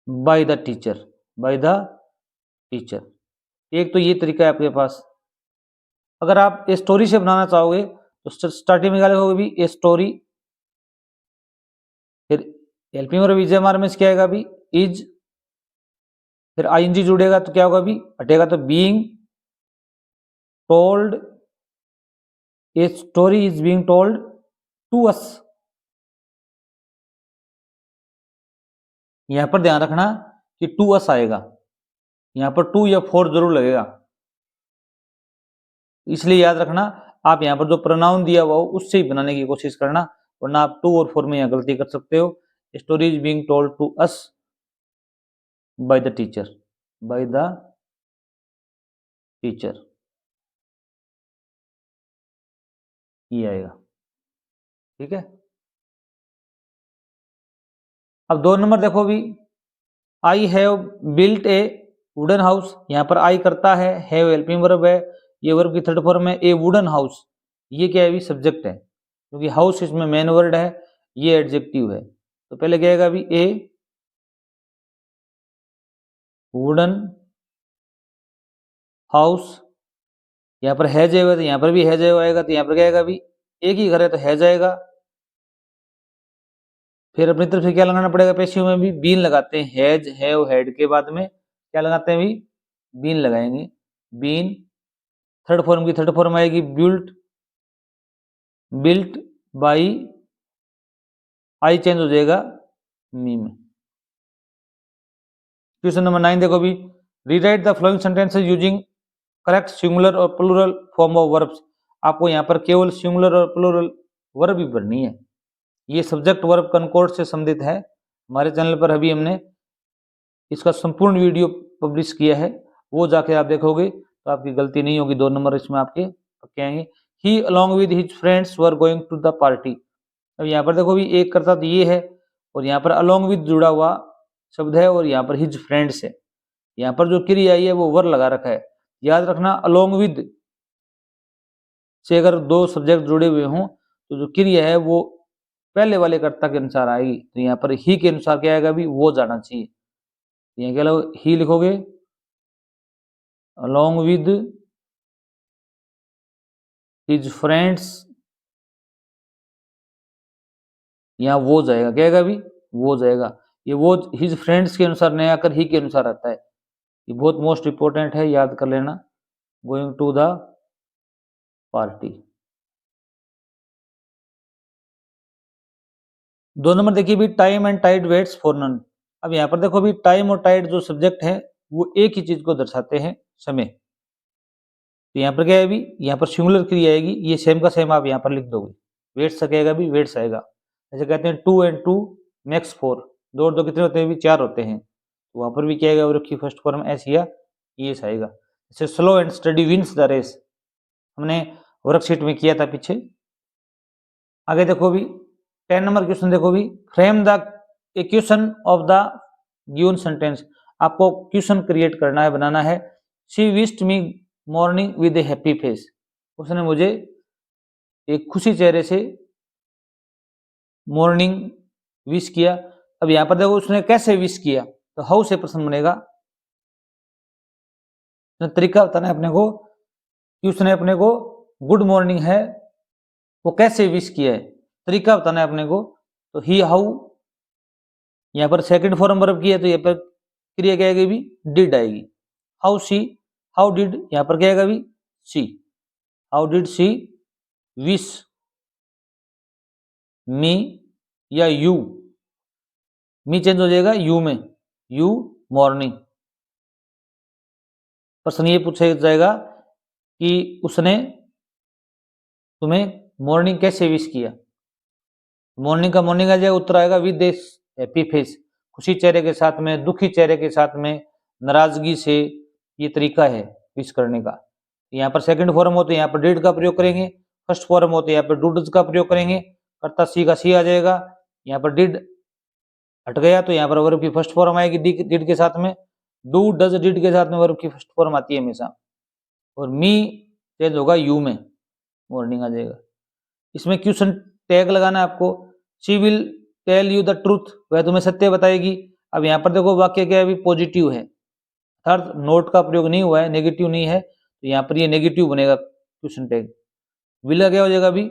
by the teacher, by the teacher. एक तो ये तरीका है आपके पास। अगर आप ए स्टोरी से बनाना चाहोगे तो स्टार्टिंग में क्या लिखोगे भी, ए स्टोरी, फिर हेल्पिंग वर्ब इजएमआर में क्या आएगा अभी, इज, फिर आईएनजी जुड़ेगा तो क्या होगा अभी, हटेगा तो being told, a story is being told to us. यहां पर ध्यान रखना कि टू अस आएगा, यहां पर टू या फोर जरूर लगेगा, इसलिए याद रखना आप यहां पर जो प्रोनाउन दिया हुआ हो उससे ही बनाने की कोशिश करना, वरना आप टू और फोर में यहां गलती कर सकते हो। Story is being told to us by the teacher, by the teacher, ये आएगा। ठीक है। अब 2 नंबर देखो भी, I have built a wooden house. यहाँ पर आई करता है, हैव हेल्पिंग वर्ब है, ये वर्ब की थर्ड फॉर्म है, ए वुडन हाउस, ये क्या है, सब्जेक्ट है, क्योंकि हाउस इसमें मेन वर्ड है, ये एडजेक्टिव है। तो पहले क्या आएगा अभी, ए वुडन हाउस। यहाँ पर हैज आएगा तो यहाँ पर भी हैज आएगा, तो यहाँ पर क्या आएगा अभी, एक ही घर है तो हैज आएगा। फिर अपनी तरफ से क्या लगाना पड़ेगा, पैसिव में भी बीन लगाते हैं, हैज हैव हैड के बाद में क्या लगाते हैं, भी बीन लगाएंगे, बीन। थर्ड फॉर्म की थर्ड फॉर्म आएगी built, built by, I change हो जाएगा मी में। क्वेश्चन नंबर 9 देखो भी, rewrite the flowing sentences using correct singular और प्लूरल फॉर्म ऑफ वर्ब्स। आपको यहाँ पर केवल सिंगुलर और प्लूरल वर्ब ही भरनी है। ये सब्जेक्ट वर्ब कनकॉर्ड से संबंधित है। हमारे चैनल पर अभी हमने इसका संपूर्ण वीडियो पब्लिश किया है, वो जाके आप देखोगे तो आपकी गलती नहीं होगी। 2 नंबर इसमें आपके पक्के आएंगे। He along with his friends were going to the party. अब यहाँ पर देखो भी एक करता तो ये है, और यहाँ पर अलॉन्ग विद जुड़ा हुआ शब्द है, और यहाँ पर हिज फ्रेंड्स है। यहाँ पर जो क्रिया आई है वो वर लगा रखा है। याद रखना अलॉन्ग विद से अगर दो सब्जेक्ट जुड़े हुए हों तो जो क्रिया है वो पहले वाले कर्ता के अनुसार आएगी। तो यहाँ पर ही के अनुसार क्या आएगा भी, वो जाना चाहिए। यहाँ क्या लोग ही लिखोगे, अलॉन्ग विद हिज फ्रेंड्स, यहाँ वो जाएगा, क्या आएगा भी, वो जाएगा। ये वो हिज फ्रेंड्स के अनुसार नहीं आकर ही के अनुसार आता है। ये बहुत मोस्ट इंपोर्टेंट है, याद कर लेना। Going to the party. 2 number देखिए भी, time and tide waits for none. अब यहाँ पर देखो भी टाइम और टाइड जो सब्जेक्ट है वो एक ही चीज को दर्शाते हैं, समय। तो यहाँ पर क्या है भी, यहाँ पर सिंगुलर क्रिया आएगी, ये सेम का सेम आप यहाँ पर लिख दोगे। वेट्स क्या आएगा भी, वेट्स आएगा। जैसे कहते हैं 2 and 2 makes 4, 2 और 2 कितने होते हैं भी, 4 होते हैं। तो वहां पर भी क्या आएगा, वर्ब की फर्स्ट फॉर्म एस या ईएस आएगा। जैसे slow and study wins the race, हमने वर्कशीट में किया था पीछे। आगे देखो भी 10 नंबर क्वेश्चन देखो भी, frame the equation of the given sentence, आपको क्वेश्चन क्रिएट करना है, बनाना है। She wished me morning with A happy face, उसने मुझे एक खुशी चेहरे से मॉर्निंग विश किया। अब यहां पर देखो उसने कैसे विश किया, तो हाउ से प्रश्न बनेगा, तरीका बताना है अपने को कि उसने अपने को गुड मॉर्निंग है वो कैसे विश किया है, तरीका बताना है अपने को। तो ही हाउ, यहां पर सेकंड फॉर्म वर्ब की है तो यहाँ पर क्रिया क्या आएगी भी, डिड आएगी। हाउ शी, हाउ डिड, यहां पर क्या आएगा भी, she, how did she wish me या यू, मी चेंज हो जाएगा यू में, यू मॉर्निंग। प्रश्न ये पूछा जाएगा कि उसने तुम्हें मॉर्निंग कैसे विश किया, मॉर्निंग का मॉर्निंग आ जाएगा, उत्तर आएगा विद ए हैप्पी फेस, खुशी चेहरे के साथ में, दुखी चेहरे के साथ में, नाराजगी से, ये तरीका है विश करने का। यहाँ पर सेकंड फॉर्म हो तो यहाँ पर डिड का प्रयोग करेंगे, फर्स्ट फॉर्म हो तो यहाँ पर डूड का प्रयोग करेंगे, कर्ता सी का सी आ जाएगा। यहाँ पर डिड हट गया तो यहाँ पर वर्ब की फर्स्ट फॉर्म आएगी डिड के साथ में, डू डज डिड के साथ में वर्ब की फर्स्ट फॉर्म आती है हमेशा, और मी चेंज होगा यू में, मॉर्निंग आ जाएगा। इसमें क्वेश्चन टैग लगाना है आपको, she will tell you the truth, वह तुम्हें सत्य बताएगी। अब यहाँ पर देखो वाक्य क्या है अभी, पॉजिटिव है, अर्थात नोट का प्रयोग नहीं हुआ है, नेगेटिव नहीं है, तो यहाँ पर ये नेगेटिव बनेगा क्वेश्चन टैग। विल क्या हो जाएगा अभी,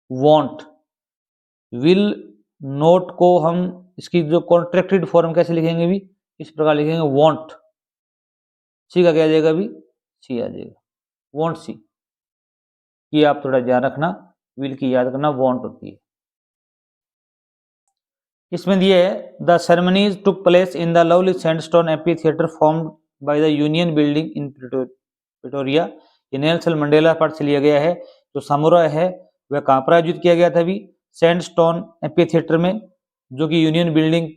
वॉन्ट, विल नोट को हम इसकी जो कॉन्ट्रैक्टेड फॉर्म कैसे लिखेंगे भी, इस प्रकार लिखेंगे वॉन्ट, सी का क्या आ जाएगा अभी, सी आ जाएगा, वॉन्ट सी। ये आप थोड़ा ध्यान रखना, विल की याद करना, वॉन्ट होती है। इसमें दिए है the ceremonies took place in the lovely sandstone amphi theatre formed by the union building in Pretoria, ये नेल्सन मंडेला पार्क से लिया गया है। जो समारोह है वह कहाँ पर आयोजित किया गया था अभी, सैंडस्टोन एम्फी थिएटर में, जो कि यूनियन बिल्डिंग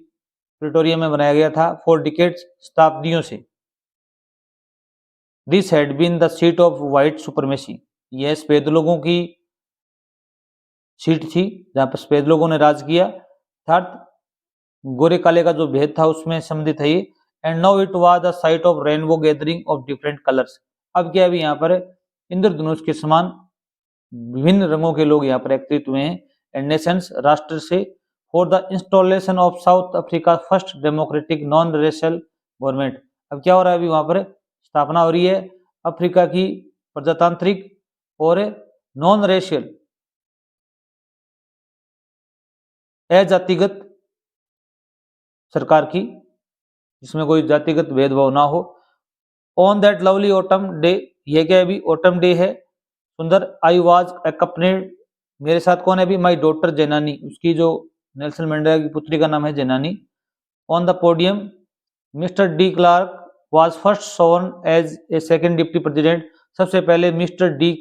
प्रिटोरिया में बनाया गया था फॉर डिकेड्स, शताब्दियों से। This had been the seat of white supremacy, यह सफेद लोगों की सीट थी जहां पर सफेद लोगों ने राज किया, अर्थात गोरे काले का जो भेद था उसमें सम्मिलित है ये। And now it was the site of rainbow gathering of different colours, अब क्या अभी यहाँ पर इंद्रधनुष के समान विभिन्न रंगों के लोग यहाँ पर एकत्रित हुए हैं। एंड नेशंस, राष्ट्र से, for the installation of south Africa first democratic non racial government, अब क्या हो रहा है अभी वहां पर स्थापना हो रही है अफ्रीका की प्रजातांत्रिक और नॉन रेशियल अजातिगत सरकार की, जिसमें कोई जातिगत भेदभाव ना हो। On that lovely autumn day, ये क्या अभी ऑटम डे है, सुंदर, आई वाज एक्कम्पनीड, मेरे साथ कौन है अभी, माई डॉटर जैनानी, उसकी जो नेल्सन मंडेला की पुत्री का नाम है Zenani. On the podium mister de Klerk was first sworn as a second deputy president, सबसे पहले मिस्टर डी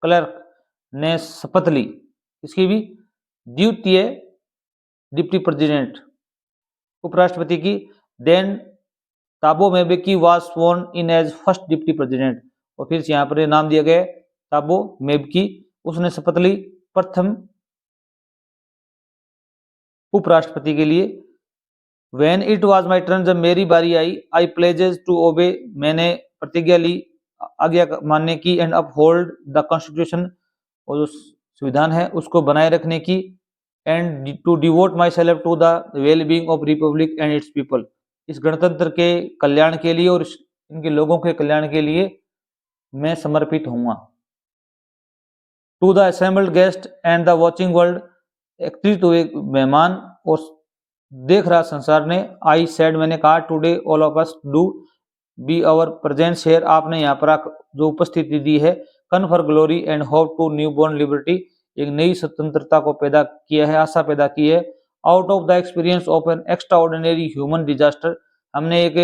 क्लर्क ने शपथ ली, इसकी भी द्वितीय डिप्टी प्रेसिडेंट उपराष्ट्रपति की। Then Thabo Mbeki was sworn in as first deputy president, और फिर यहाँ पर नाम दिया गया ताबो मेबकी, उसने शपथ ली प्रथम उपराष्ट्रपति के लिए। When it was my turn, जब मेरी बारी आई, आई प्लेजेस टू ओबे, मैंने प्रतिज्ञा ली आज्ञा मानने की, एंड अपहोल्ड द कॉन्स्टिट्यूशन, और जो संविधान है उसको बनाए रखने की, and to devote myself to the well being of republic and its people, इस गणतंत्र के कल्याण के लिए और इनके लोगों के कल्याण के लिए मैं समर्पित होऊंगा। To the assembled guest and the watching world, एकत्रित हुए मेहमान और देख रहा संसार ने, आई सेड, मैंने कहा, today all of us do be our presence here, आपने यहाँ पर जो उपस्थिति दी है, confer glory and hope to newborn liberty, एक नई स्वतंत्रता को पैदा किया है, आशा पैदा की है। Out of the experience of an extra ordinary human disaster, हमने एक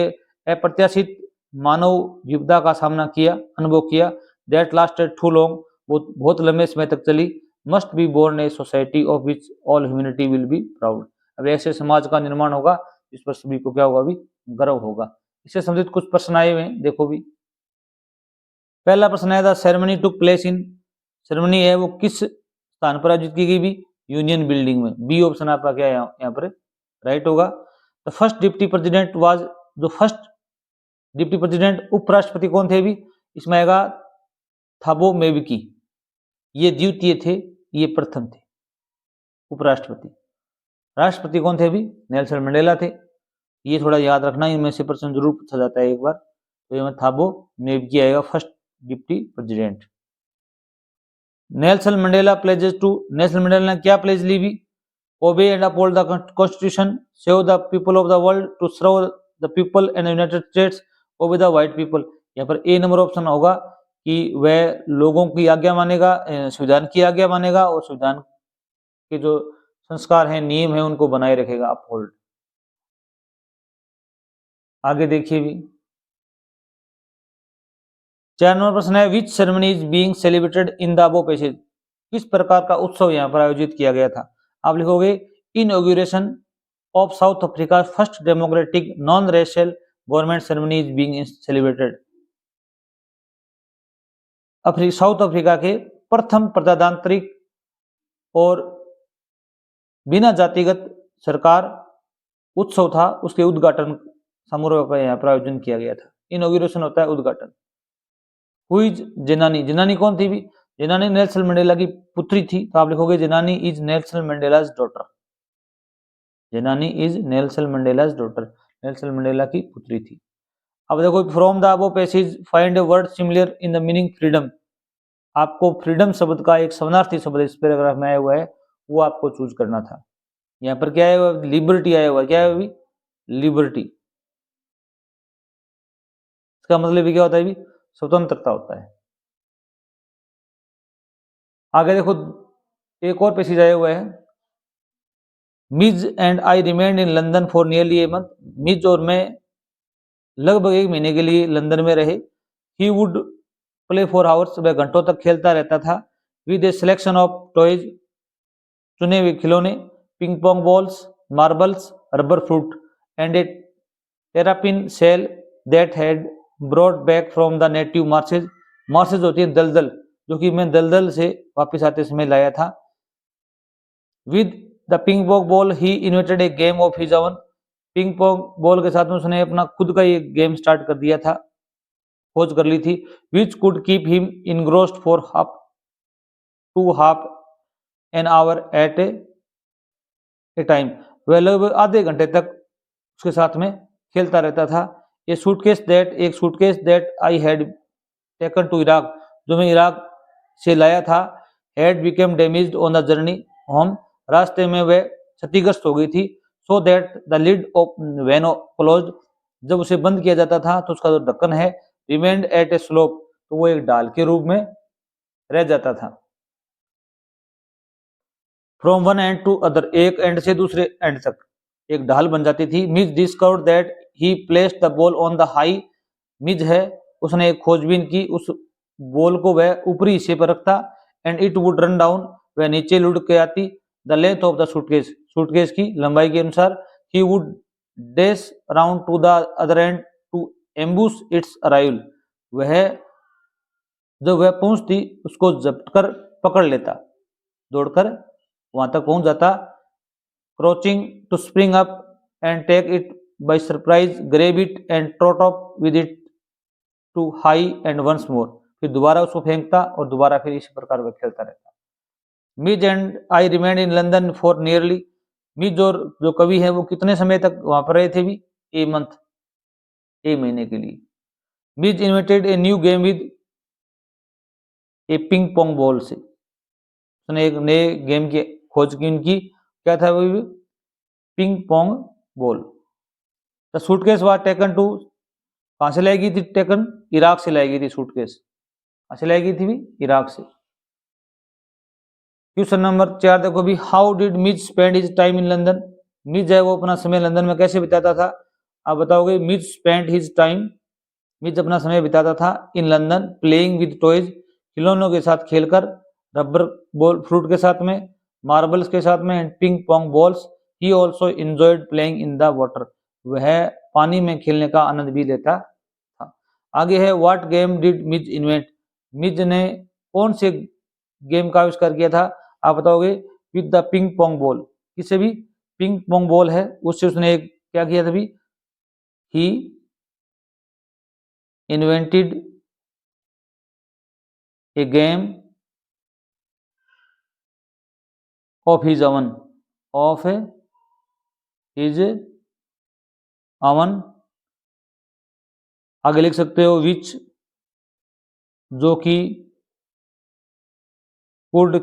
अप्रत्याशित मानव विपदा का सामना किया, अनुभव किया। दैट लास्टेड टू लॉन्ग, वो बहुत लंबे समय तक चली। Must be born a society of which all humanity will be proud, अब ऐसे समाज का निर्माण होगा जिस पर सभी को क्या होगा, भी गर्व होगा। इससे संबंधित कुछ प्रश्न आए हुए हैं, देखो भी। पहला प्रश्न है, the ceremony took place in, ceremony है वो किस स्थान पर आयोजित की गई भी? यूनियन बिल्डिंग में। बी ऑप्शन आपका क्या है यहाँ पर राइट होगा। The first deputy president was, जो फर्स्ट डिप्टी प्रेसिडेंट उपराष्ट्रपति कौन थे भी? इसमें आएगा थाबो मेविकी, ये द्वितीय थे, ये प्रथम थे उपराष्ट्रपति। राष्ट्रपति कौन थे भी? नेल्सन मंडेला थे। ये थोड़ा याद रखना, इनमें से प्रश्न जरूर पूछा जाता है एक बार। तो ये थाबो मेविकी आएगा first deputy president. Nelson Mandela pledges to, Nelson Mandela ने क्या प्लेज ली भी? Obey and uphold the constitution, save the people of the world, to serve the people and United States, obey the white people. यहाँ पर ए number option होगा कि वह लोगों की आज्ञा मानेगा, संविधान की आज्ञा मानेगा और संविधान के जो संस्कार हैं, नियम हैं, उनको बनाए रखेगा, अपहोल्ड। आगे देखिए भी 4 नंबर प्रश्न है, which ceremony is being celebrated in the above passage, किस प्रकार का उत्सव यहाँ पर आयोजित किया गया था? आप लिखोगे inauguration of south Africa first democratic non racial government ceremony is being celebrated. South Africa के प्रथम प्रजातांत्रिक और बिना जातिगत सरकार उत्सव था, उसके उद्घाटन समारोह का यहाँ पर आयोजन किया गया था। इनॉग्रेशन होता है उद्घाटन। हुई जेनानी, जेनानी कौन थी भी? जेनानी नेल्सन मंडेला की पुत्री थी, तो आप लिखोगे Zenani is Nelson Mandela's daughter. Zenani is Nelson Mandela's daughter, Nelson Mandela की पुत्री थी। अब देखो, from the above passage find a word similar in the meaning freedom. आपको फ्रीडम शब्द का एक समानार्थी शब्द इस पैराग्राफ में आया हुआ है, वो आपको चूज करना था। यहाँ पर क्या है? लिबर्टी आया हुआ है। क्या है अभी? लिबर्टी। इसका मतलब भी क्या होता है भी? स्वतंत्रता होता है। आगे देखो, एक और पैसेज आया हुआ है, Midge and I remained in London for nearly a month. Midge और मैं लगभग 1 महीने के लिए लंदन में रहे। He would play for hours, वह घंटों तक खेलता रहता था। With a selection of toys, चुने हुए खिलौने, ping pong balls, marbles, rubber fruit, and a terrapin shell that had brought back from the native marshes. Marshes होती है दलदल, जो कि मैं दलदल से वापस आते समय लाया था। With the ping pong ball he invented a game of his oven. Ping pong ball के साथ में उसने अपना खुद का ये गेम स्टार्ट कर दिया था, खोज कर ली थी। Which could keep him engrossed for half an hour at a time. वह लगभग आधे घंटे तक उसके साथ में खेलता रहता था। ये सूटकेस दैट, एक suitcase that I had taken to Iraq, जो मैं इराक से लाया था, had become damaged on the journey home, रास्ते में वह क्षतिग्रस्त हो गई थी। So that the lid of when closed, जब उसे बंद किया जाता था तो उसका जो ढक्कन है, रिमेन्ड एट ए स्लोप, तो वो एक ढाल के रूप में रह जाता था। From one end to other, एक एंड से दूसरे एंड तक एक ढाल बन जाती थी। Midge discovered that he placed the ball on the high, Midge है उसने एक खोजबीन की, उस बॉल को वह ऊपरी हिस्से पर रखता, and it would run down, वह नीचे लुढ़क के आती, the length of the suitcase, suitcase की लंबाई के अनुसार। He would dash around to the other end to ambush its arrival, वह जब वह पहुंचती उसको जब्त कर पकड़ लेता, दौड़कर वहां तक पहुंच जाता। Crouching to spring up and take it by surprise, grab it and trot up with it to high and once more, फिर दोबारा उसको फेंकता और दोबारा फिर इसी प्रकार वह खेलता रहता। Midge and I remained in London for nearly, Midge और जो कवि है वो कितने समय तक वहां पर रहे थे भी? ए मंथ, 1 महीने के लिए। Midge invented a new game with a ping pong ball से, उसने एक नए गेम की खोज की उनकी, क्या था वो भी? Ping pong ball. The suitcase was taken to, कहां से लाई गई थी टेकन? इराक से लाई गई थी सूटकेस। कहां से लाई गई थी भी? इराक से। क्वेश्चन नंबर 4 देखो भी, how did Midge spend his time in London, Midge है वो अपना समय लंदन में कैसे बिताता था? आप बताओगे। मिज स्पेंड हिज टाइम, मिज अपना समय बिताता था in London playing with toys, खिलौनों के साथ खेलकर, रबर बॉल फ्रूट के साथ में, मार्बल्स के साथ में, and ping pong balls. He also enjoyed playing in the water, वह पानी में खेलने का आनंद भी लेता था। आगे है what game did Mizo invent, मिज ने कौन से गेम का आविष्कार किया था? आप बताओगे with the ping pong ball, किसे भी पिंग पोंग बॉल है उससे उसने एक क्या किया था भी, he invented a game of his own, of his own. आगे लिख सकते हो विच, जो कि could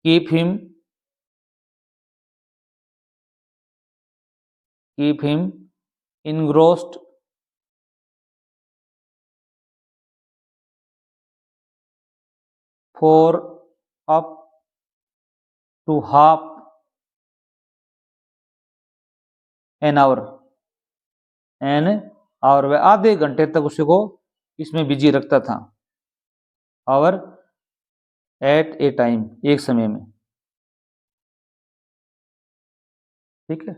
keep him engrossed for up to half an hour, वह आधे घंटे तक उसको इसमें बिजी रखता था। आवर एट ए टाइम, एक समय में। ठीक है,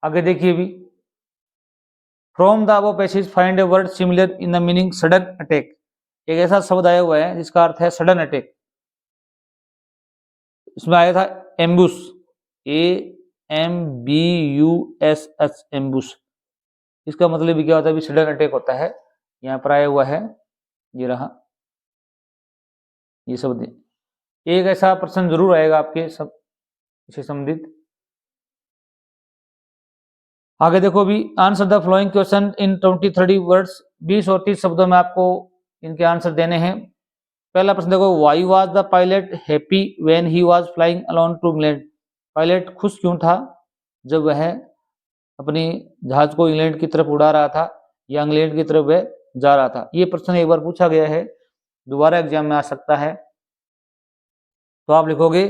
आगे देखिए भी, from the above passage find a word similar in the meaning sudden attack. एक ऐसा शब्द आया हुआ है जिसका अर्थ है सडन अटैक। इसमें आया था एम्बुश, AMBUSH, एम्बुश। इसका मतलब भी क्या होता है? भी सडन अटैक होता है। यहाँ पर आया हुआ है, ये रहा ये शब्द। एक ऐसा प्रश्न जरूर आएगा आपके सब इसे संबंधित। आगे देखो भी, answer the following question in 20-30 words, 20 और 30 शब्दों में आपको इनके आंसर देने हैं। पहला प्रश्न देखो, why was the pilot happy when he was flying alone to England. Pilot खुश क्यों था जब वह अपनी जहाज को इंग्लैंड की तरफ उड़ा रहा था या इंग्लैंड की तरफ वह जा रहा था? ये प्रश्न एक बार पूछा गया है, दोबारा एग्जाम में आ सकता है। तो आप लिखोगे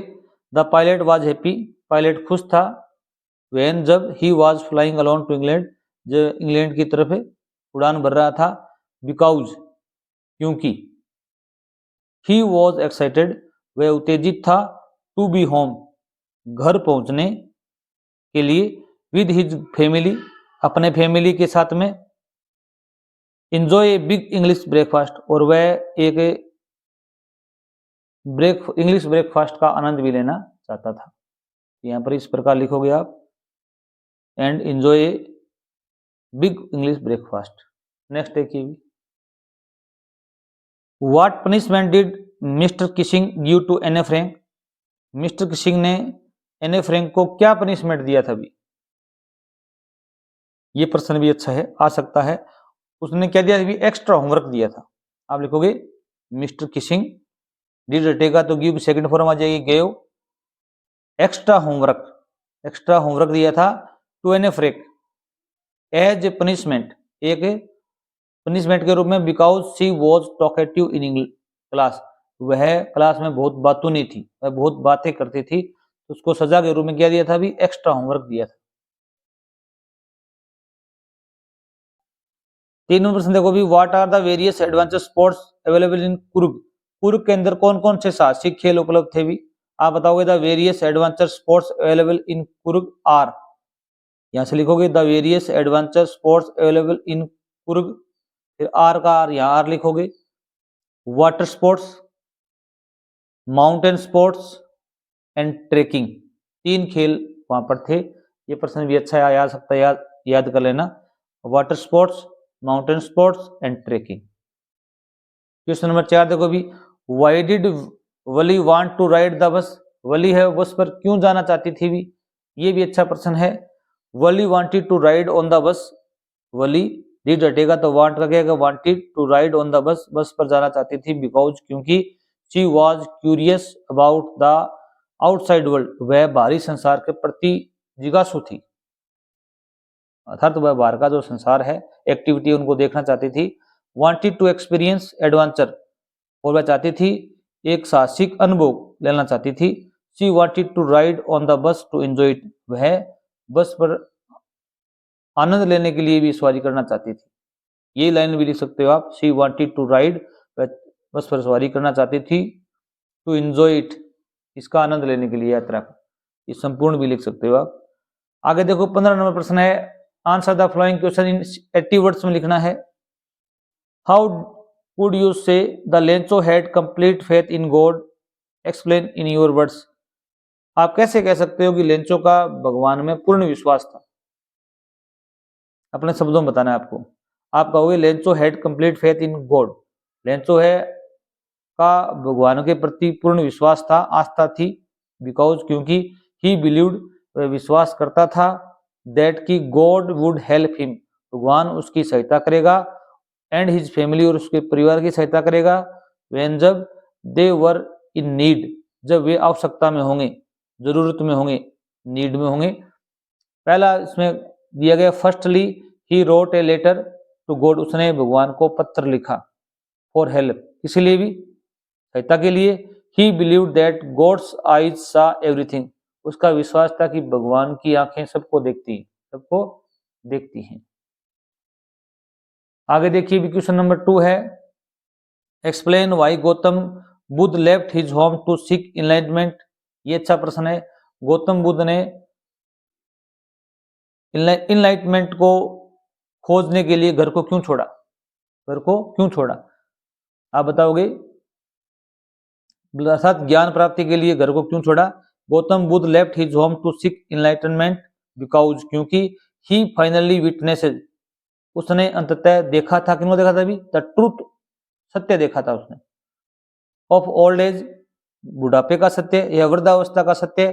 the pilot was happy, pilot खुश था, व्हेन जब he was flying alone to England, जब इंग्लैंड की तरफ उड़ान भर रहा था, बिकॉज क्योंकि, ही वॉज एक्साइटेड वह उत्तेजित था, टू बी होम घर पहुंचने के लिए, विद हिज फैमिली अपने फैमिली के साथ में, enjoy a big English breakfast और वह एक इंग्लिश ब्रेकफास्ट का आनंद भी लेना चाहता था। यहाँ पर इस प्रकार लिखोगे आप, and enjoy a big English breakfast. Next देखिए, what punishment did mister Keesing give to Anne Frank. Mister Keesing ने एने फ्रैंक को क्या पनिशमेंट दिया था भी? ये प्रश्न भी अच्छा है, आ सकता है। उसने क्या दिया? एक्स्ट्रा होमवर्क दिया था। आप लिखोगे मिस्टर किसिंग, डिड रटेगा तो गिव सेकंड फॉर्म आ जाएगी, gave extra homework, extra homework दिया था to Anne Frank as a punishment, एक पनिशमेंट के रूप में, because she was talkative in English class, वह क्लास में बहुत बातूनी थी, वह बहुत बातें करती थी, तो उसको सजा के रूप में क्या दिया था भी? एक्स्ट्रा होमवर्क दिया था। 3 नंबर प्रश्न देखो भी, what are the various adventure sports available in Coorg. Coorg के अंदर कौन कौन से साहसिक खेल उपलब्ध थे भी? आप बताओगे the various adventure sports available in Coorg are. यहां से लिखोगे the various adventure sports available in Coorg, फिर आर का आर यहां आर लिखोगे। Water sports, mountain sports and trekking, 3 खेल वहां पर थे। ये प्रश्न भी अच्छा है, याद सकता है, याद कर लेना। Water sports, mountain sports and trekking. Question number 4 देखो भी, why did Valli want to ride the bus. Valli है बस पर क्यों जाना चाहती थी भी? ये भी अच्छा प्रश्न है। Valli wanted to ride on the bus, Valli did हटेगा तो वांट का क्या, wanted to ride on the bus, bus पर जाना चाहती थी, बिकॉज क्योंकि, she was curious about the outside world वह बाहरी संसार के प्रति जिज्ञासु थी, अर्थात वह बाहर का जो संसार है, एक्टिविटी उनको देखना चाहती थी। वांटेड टू एक्सपीरियंस एडवेंचर और वह चाहती थी एक साहसिक अनुभव लेना चाहती थी। She wanted to ride on the bus to enjoy it, वह बस पर आनंद लेने के लिए भी सवारी करना चाहती थी। ये लाइन भी लिख सकते हो आप, शी वांटेड टू राइड, बस पर सवारी करना चाहती थी, टू एंजॉय इट, इसका आनंद लेने के लिए यात्रा को, ये संपूर्ण भी लिख सकते हो आप। आगे देखो 15 नंबर प्रश्न है, answer the following question in 80 words में लिखना है। हाउ वुड यू से the Lencho had complete faith in God, explain in your words. आप कैसे कह सकते हो कि लेंचो का भगवान में पूर्ण विश्वास था, अपने शब्दों में बताना है आपको। आप कहोगे Lencho had complete faith in God, Lencho है का भगवान के प्रति पूर्ण विश्वास था, आस्था थी। बिकॉज क्योंकि ही बिलीव्ड, वह विश्वास करता था, दैट की गॉड वुड हेल्प हिम, भगवान उसकी सहायता करेगा, एंड हिज फैमिली, और उसके परिवार की सहायता करेगा, व्हेन जब दे वर इन नीड, जब वे आवश्यकता में होंगे, जरूरत में होंगे, नीड में होंगे। पहला इसमें दिया गया, firstly he wrote a letter to God, उसने भगवान को पत्र लिखा, फॉर हेल्प, इसलिए भी सहायता के लिए। He believed that God's eyes saw everything, उसका विश्वास था कि भगवान की आंखें सबको देखती हैं, सबको देखती हैं। आगे देखिए भी क्वेश्चन नंबर 2 है, explain why Gautam Buddha left his home to seek enlightenment. ये अच्छा प्रश्न है। गौतम बुद्ध ने एनलाइटमेंट को खोजने के लिए घर को क्यों छोड़ा, घर को क्यों छोड़ा, आप बताओगे। अर्थात ज्ञान प्राप्ति के लिए घर को क्यों छोड़ा। Gautam Buddha left his home to seek enlightenment because, क्योंकि ही फाइनली विटनेसेड, उसने अंततः देखा था, किनको देखा था अभी, द ट्रूथ, सत्य देखा था उसने, ऑफ ओल्ड एज, बुढ़ापे का सत्य या वृद्धावस्था का सत्य,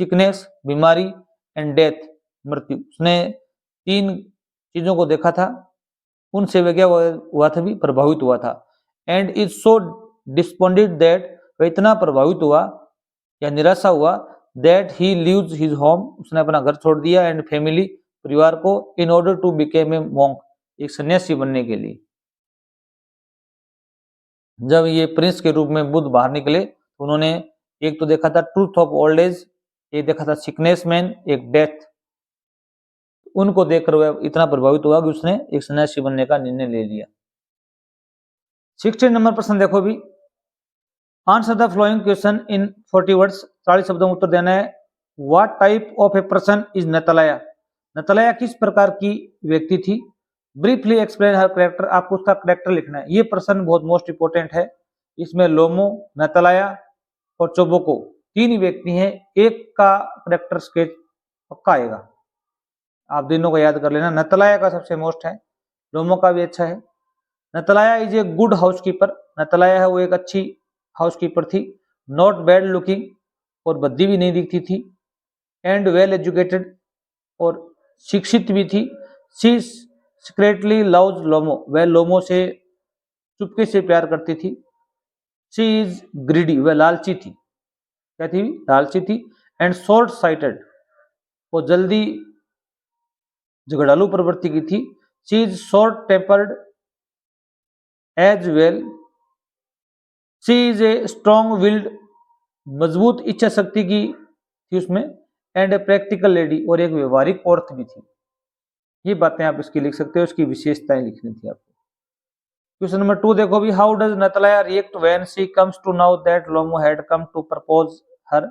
सिकनेस, बीमारी, एंड डेथ, मृत्यु। उसने 3 चीजों को देखा था, उनसे वह क्या हुआ था, भी प्रभावित हुआ था। And is so despondent that, वह इतना प्रभावित हुआ या निराशा हुआ, that he leaves his home, उसने अपना घर छोड़ दिया, एंड फैमिली, परिवार को, in order to became a monk, एक सन्यासी बनने के लिए। जब ये प्रिंस के रूप में बुद्ध बाहर निकले, उन्होंने एक तो देखा था ट्रूथ ऑफ ओल्ड एज, एक देखा था सिकनेस मैन, एक डेथ। उनको देखकर वह इतना प्रभावित हुआ कि उसने एक सन्यासी बनने का निर्णय ले लिया। 16 नंबर प्रश्न देखो भी, answer the following question in 40 words, 40 शब्दों में उत्तर देना है। What type of a person is Natalya, Natalya किस प्रकार की व्यक्ति थी। ब्रीफली एक्सप्लेन हर करेक्टर, आपको उसका करेक्टर लिखना है। ये प्रश्न बहुत मोस्ट इंपोर्टेंट है। इसमें लोमो, नतलाया और चोबोको 3 व्यक्ति हैं, एक का करेक्टर स्केच पक्का आएगा, आप तीनों को याद कर लेना। नतलाया का सबसे मोस्ट है, लोमो का भी अच्छा है। नतलाया इज ए गुड हाउसकीपर, नतलाया है वो एक अच्छी हाउसकीपर थी। नॉट बैड लुकिंग, और बद्दी भी नहीं दिखती थी। एंड वेल एजुकेटेड, और शिक्षित भी थी। शी सीक्रेटली लव्स लोमो, वह लोमो से चुपके से प्यार करती थी। शी इज ग्रीडी, वह लालची थी, क्या थी, लालची थी। एंड शॉर्ट साइटेड, वो जल्दी झगड़ालू प्रवृत्ति की थी। She is short tempered as well, she is a strong willed, मजबूत इच्छा शक्ति की थी उसमें। एंड ए प्रैक्टिकल लेडी, और एक व्यवहारिक औरत भी थी। ये बातें आप इसकी लिख सकते हो, इसकी विशेषताएं लिखनी थी आपको। क्वेश्चन नंबर 2 देखो भी, how does Natalya react when she comes to now that Lomov had come to propose her.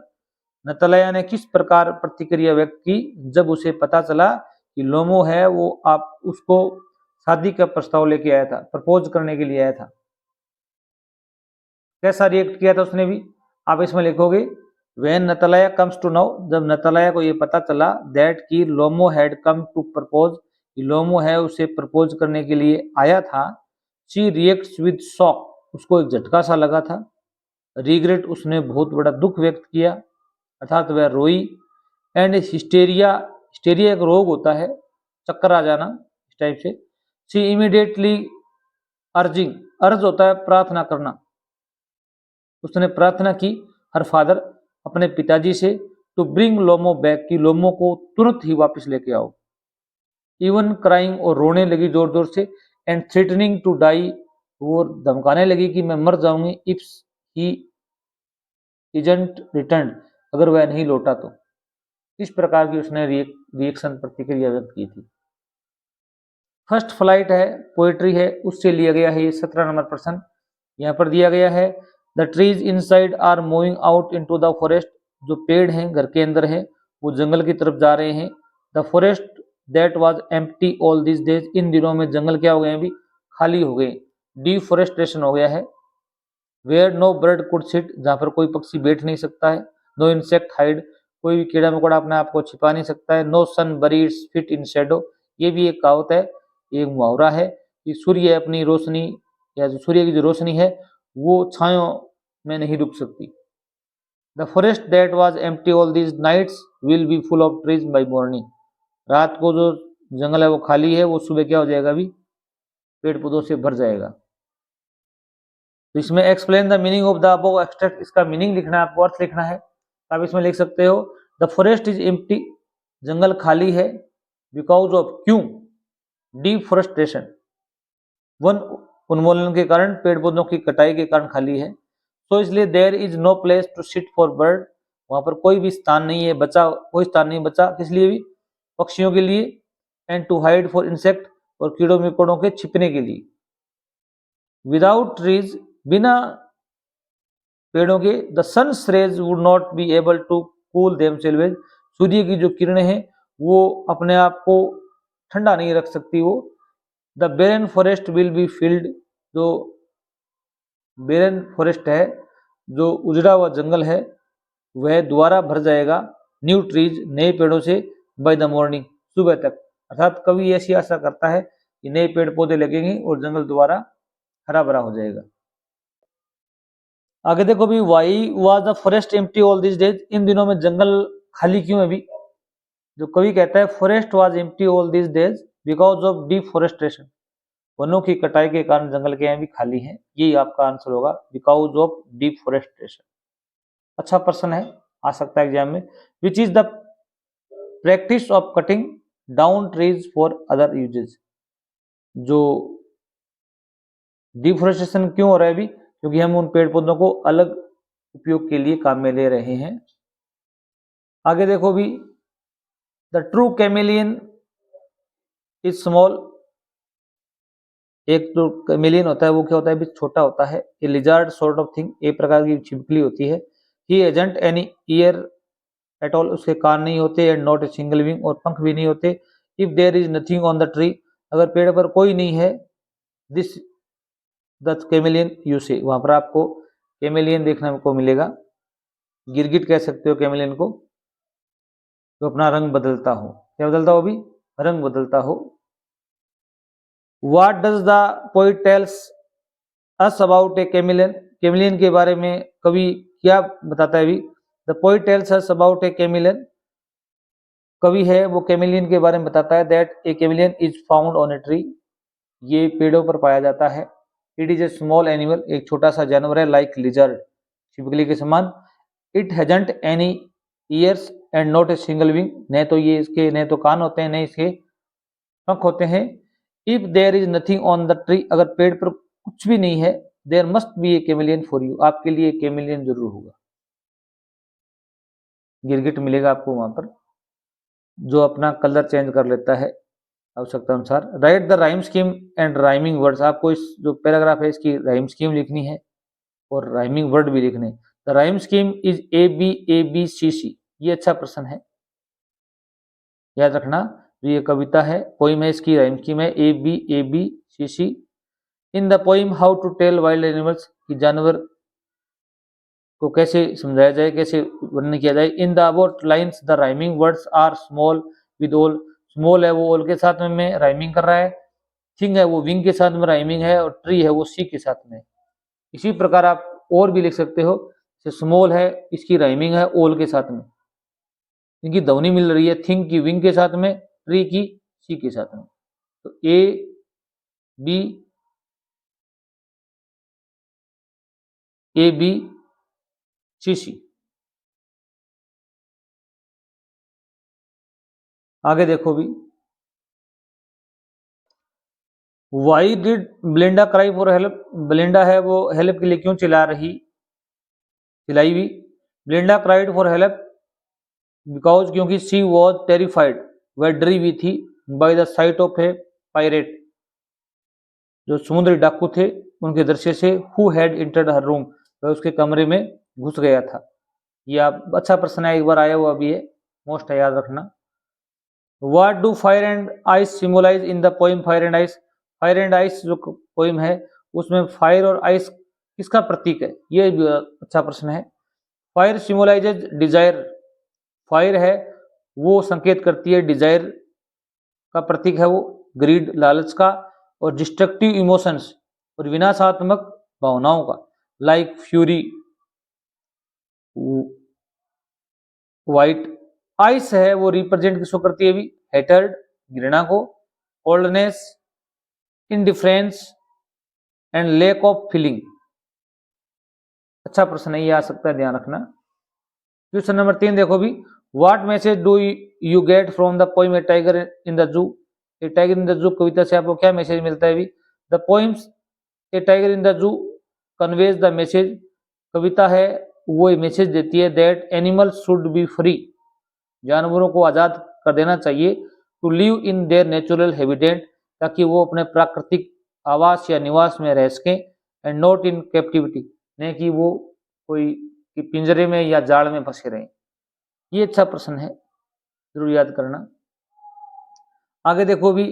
Natalya ने किस प्रकार प्रतिक्रिया व्यक्त की जब उसे पता चला कि लोमो है वो आप उसको शादी का प्रस्ताव लेके आया था, प्रपोज करने के लिए आया था। कैसा रिएक्ट किया था उसने भी, आप इसमें लिखोगे व्हेन नतलाया कम्स टू नाउ, जब नतलाया को ये पता चला दैट की लोमो हैड कम टू प्रपोज, लोमो है उसे प्रपोज करने के लिए आया था। शी रिएक्ट्स विद शॉक, उसको एक झटका सा लगा था। रिग्रेट, उसने बहुत बड़ा दुख व्यक्त किया, अर्थात वह रोई। एंड हिस्टेरिया, हिस्टेरिया एक रोग होता है, चक्कर आ जाना इस टाइप से। शी इमीडिएटली अर्जिंग, अर्ज होता है प्रार्थना करना, उसने प्रार्थना की हर फादर, अपने पिताजी से, टू ब्रिंग लोमो बैक, की लोमो को तुरंत ही वापस लेके आओ। इवन क्राइंग, और रोने लगी जोर जोर से। एंड थ्रेटनिंग टू डाई, वो धमकाने लगी कि मैं मर जाऊंगी, इफ ही इजंट रिटर्न, अगर वह नहीं लौटा तो। इस प्रकार की उसने रिएक्शन, प्रतिक्रिया व्यक्त की थी। फर्स्ट फ्लाइट है, पोएट्री है, उससे लिया गया है ये 17 नंबर प्रश्न। यहाँ पर दिया गया है, the trees inside are moving out into the forest, जो पेड़ हैं घर के अंदर हैं वो जंगल की तरफ जा रहे हैं। The forest that was empty all this days, इन दिनों में जंगल क्या हो गए अभी, खाली हो गए, डिफोरेस्टेशन हो गया है। Where no bird could sit, जहाँ पर कोई पक्षी बैठ नहीं सकता है। नो इंसेक्ट हाइड, कोई भी कीड़ा मकोड़ा अपने आप को छिपा नहीं सकता है। No sun birds fit in shadow, ये भी एक कहावत है, एक मुहावरा है कि सूर्य अपनी रोशनी या जो सूर्य की जो रोशनी है वो छायों में नहीं रुक सकती। The forest that was empty all these nights will be full of trees by morning, रात को जो जंगल है वो खाली है, वो सुबह क्या हो जाएगा अभी, पेड़ पौधों से भर जाएगा। तो इसमें explain the meaning of the above extract, इसका मीनिंग लिखना है आपको, अर्थ लिखना है। आप इसमें लिख सकते हो द फॉरेस्ट इज एम्प्टी, जंगल खाली है, बिकॉज ऑफ, क्यों, डिफोरेस्टेशन, वन उन्मूलन के कारण, पेड़ पौधों की कटाई के कारण खाली है। तो इसलिए there is no place to sit for bird, वहां पर कोई भी स्थान नहीं है बचा, कोई स्थान नहीं बचा किस लिए भी, पक्षियों के लिए। And to hide for insect, और कीड़ों मकोड़ों के छिपने के लिए। विदाउट ट्रीज, बिना पेड़ों के, the sun's rays would not be able to cool themselves, सूर्य की जो किरणें हैं वो अपने आप को ठंडा नहीं रख सकती वो। The barren forest will be filled, जो बेरन फॉरेस्ट है, जो उजड़ा हुआ जंगल है, वह दोबारा भर जाएगा, न्यू ट्रीज, नए पेड़ों से, बाय द मॉर्निंग, सुबह तक। अर्थात कवि ऐसी आशा करता है कि नए पेड़ पौधे लगेंगे और जंगल दोबारा हरा भरा हो जाएगा। आगे देखो भी, why was the forest empty all this days, इन दिनों में जंगल खाली क्यों है अभी। जो कवि कहता है forest was empty all this days because of deforestation, वनों की कटाई के कारण जंगल के भी खाली हैं, यही आपका आंसर होगा, बिकॉज ऑफ डिफोरेस्टेशन। अच्छा प्रश्न है, आ सकता है एग्जाम में। Which is the practice of cutting down trees for other uses, जो डिफोरेस्टेशन क्यों हो रहा है अभी, क्योंकि हम उन पेड़ पौधों को अलग उपयोग के लिए काम में ले रहे हैं। आगे देखो भी, the true chameleon is small, एक जो कैमेलियन होता है वो क्या होता है, भी छोटा होता है। A lizard sort of thing, एक प्रकार की छिपकली होती है। He hasn't any ear at all, उसके कान नहीं होते, and not a single wing, और पंख भी नहीं होते। If there is nothing on the tree, अगर पेड़ पर कोई नहीं है, दिस द कैमेलियन यू से, वहां पर आपको कैमेलियन देखने को मिलेगा। गिरगिट कह सकते हो कैमेलियन को, तो अपना रंग बदलता हो, क्या बदलता हो अभी, रंग बदलता हो। What does the poet tells us about A chameleon, chameleon के बारे में कवि क्या बताता है अभी। The poet tells us about A chameleon, कवि है वो कैमेलियन के बारे में बताता है that A chameleon is found on a tree, ये पेड़ों पर पाया जाता है। It is a small animal, एक छोटा सा जानवर है, लाइक लिजर्ड, छिपकली के समान। It hasn't any years and not a single wing, न तो ये इसके न तो कान होते हैं न इसके पंख होते हैं। If there is nothing on the tree, अगर पेड़ पर कुछ भी नहीं है, there must be a chameleon for you, आपके लिए कैमेलियन जरूर होगा, गिरगिट मिलेगा आपको वहां पर, जो अपना कलर चेंज कर लेता है आवश्यकता अनुसार। Right the rhyme scheme and rhyming words, आपको इस जो पैराग्राफ है इसकी राइम स्कीम लिखनी है और राइमिंग वर्ड भी लिखने। The rhyme scheme is A B C C, ये अच्छा प्रश्न है, याद रखना। तो ये कविता है, पोइम है, इसकी राइम स्कीम है A B C C. In the poem how to tell wild animals, कि जानवर को कैसे समझाया जाए, कैसे वर्णन किया जाए। In the about lines the rhyming words are small with all, small है वो ऑल के साथ में राइमिंग कर रहा है, थिंग है वो विंग के साथ में राइमिंग है, और ट्री है वो सी के साथ में। इसी प्रकार आप और भी लिख सकते हो, स्मॉल है इसकी राइमिंग है ऑल के साथ में, इनकी ध्वनि मिल रही है, थिंग की विंग के साथ में, ट्री की सी के साथ में। तो ए बी सी सी। आगे देखो भी, why did ब्लिंडा cry for help, ब्लिंडा है वो हेल्प के लिए क्यों चिल्लाई हुई। ब्लिंडा क्राइड फॉर हेल्प बिकॉज, क्योंकि शी वॉज टेरिफाइड, वह डरी हुई थी, by the site of A pirate, जो समुद्री डाकू थे उनके दृश्य से, who had entered her room, वह उसके कमरे में घुस गया था। ये आप अच्छा प्रश्न है, एक बार आया हुआ भी है, मोस्ट है, याद रखना। What do fire and ice symbolise in the poem fire and ice? Fire and ice जो पोइम है उसमें फायर और आइस किसका प्रतीक है? ये भी अच्छा प्रश्न है। फायर सिम्बोलाइजेज डिजायर, फायर है वो संकेत करती है डिजायर का प्रतीक है वो, ग्रीड लालच का, और डिस्ट्रक्टिव इमोशंस और विनाशात्मक भावनाओं का, लाइक फ्यूरी व्हाइट। आइस है वो रिप्रेजेंट किसको करती है भी? हेटर्ड घृणा को, oldness, indifference and lack of feeling. अच्छा प्रश्न है, ये आ सकता है, ध्यान रखना। क्वेश्चन नंबर 3 देखो भी, what message do you get from the poem A tiger in the जू? ए टाइगर इन द जू कविता से आपको क्या मैसेज मिलता है भी? The poems a tiger in the zoo conveys the message, कविता है वो मैसेज देती है that animals should be free, जानवरों को आजाद कर देना चाहिए, to live in their natural habitat, ताकि वो अपने प्राकृतिक आवास या निवास में रह सकें, एंड नॉट इन कैप्टिविटी, नहीं कि वो कोई कि पिंजरे में या जाड़ में फंसे रहें। ये अच्छा प्रश्न है, जरूर याद करना। आगे देखो भी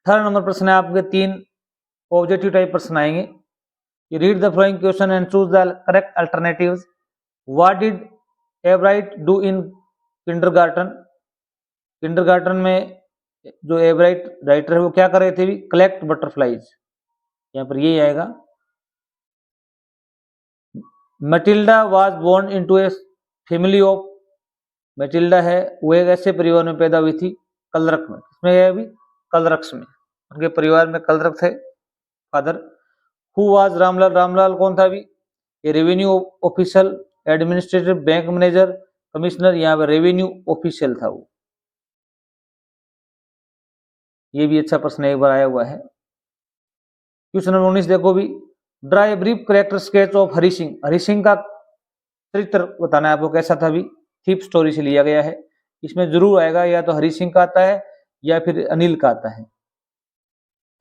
18 नंबर प्रश्न है आपके, 3 ऑब्जेक्टिव टाइप प्रश्न आएंगे। Read the following question and choose the correct alternatives. What did Ebright do in kindergarten? Kindergarten में जो एवराइट राइटर है वो क्या कर रहे थे भी? कलेक्ट बटरफ्लाइज, यहाँ पर यही आएगा। Matilda was born into a family of, Matilda है वो एक ऐसे परिवार में पैदा हुई थी, कलरक में, किसमें है अभी? कलरक्स में, उनके परिवार में कलरक थे father. Who was Ramlal? Ramlal कौन था अभी? ये revenue official, administrative, bank manager, commissioner, यहाँ पर रेवेन्यू ऑफिशियल था वो। ये भी अच्छा प्रश्न एक बार आया हुआ है। क्वेश्चन नंबर 19 देखो भी, draw a brief character sketch of Hari Singh. Hari Singh का चरित्र बताना है आपको, कैसा था भी? थीप स्टोरी से लिया गया है। इसमें जरूर आएगा या तो हरि सिंह का आता है या फिर अनिल का आता है।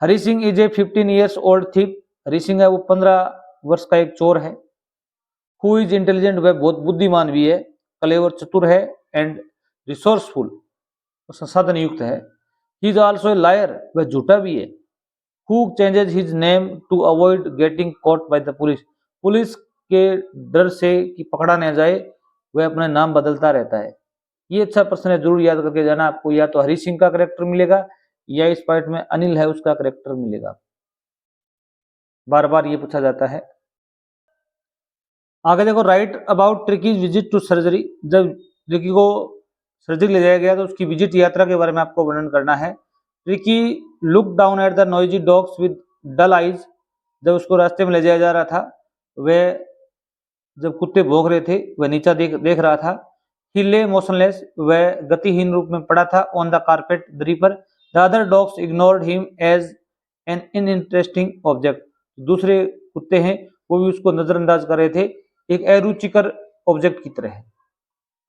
Hari Singh is a 15 years old thief, Hari Singh है वो 15 वर्ष का एक चोर है। हु इज इंटेलिजेंट, वह बहुत बुद्धिमान भी है, क्लेवर चतुर है, एंड रिसोर्सफुल संसाधन युक्त है। He is also a liar, वह झूठा भी है। Who changes his name to avoid getting caught by the police, police के डर से कि पकड़ा न जाए वह अपना नाम बदलता रहता है। ये अच्छा प्रश्न है, जरूर याद करके जाना। आपको या तो हरि सिंह का करेक्टर मिलेगा या इस पार्ट में अनिल है उसका करेक्टर मिलेगा, बार बार ये पूछा जाता है। आगे देखो, write about Tricki's visit to surgery. जब ट्रिकी को सर्जरी ले जाया गया तो उसकी विजिट यात्रा के बारे में आपको वर्णन करना है। Tricki look down at the noisy dogs with dull eyes, जब उसको रास्ते में ले जाया जा रहा था, वह जब कुत्ते भौंक रहे थे वह नीचा देख रहा था। ही ले मोशनलेस, वह गतिहीन रूप में पड़ा था, ऑन द कारपेट, दरी पर। The other dogs ignored him as an uninteresting object, दूसरे कुत्ते हैं वो भी उसको नजरअंदाज कर रहे थे एक अरुचिकर ऑब्जेक्ट की तरह।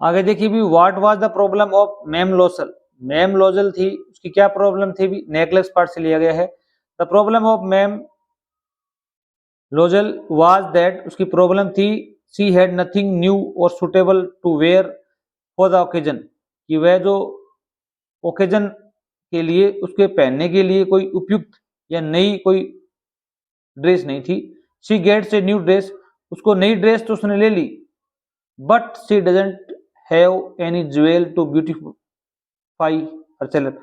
आगे देखिए भी, what was the problem of ma'am Loisel. Ma'am Loisel थी, उसकी क्या प्रॉब्लम थी भी? नेकलेस पार्ट से लिया गया है। The problem of ma'am Loisel was that, उसकी प्रॉब्लम थी, शी हैड नथिंग न्यू और suitable to wear for the occasion, कि वह जो ओकेजन के लिए उसके पहनने के लिए कोई उपयुक्त या नई कोई ड्रेस नहीं थी। She gets a new dress, उसको नई ड्रेस तो उसने ले ली, but she doesn't have any jewel to beautify her चेलर,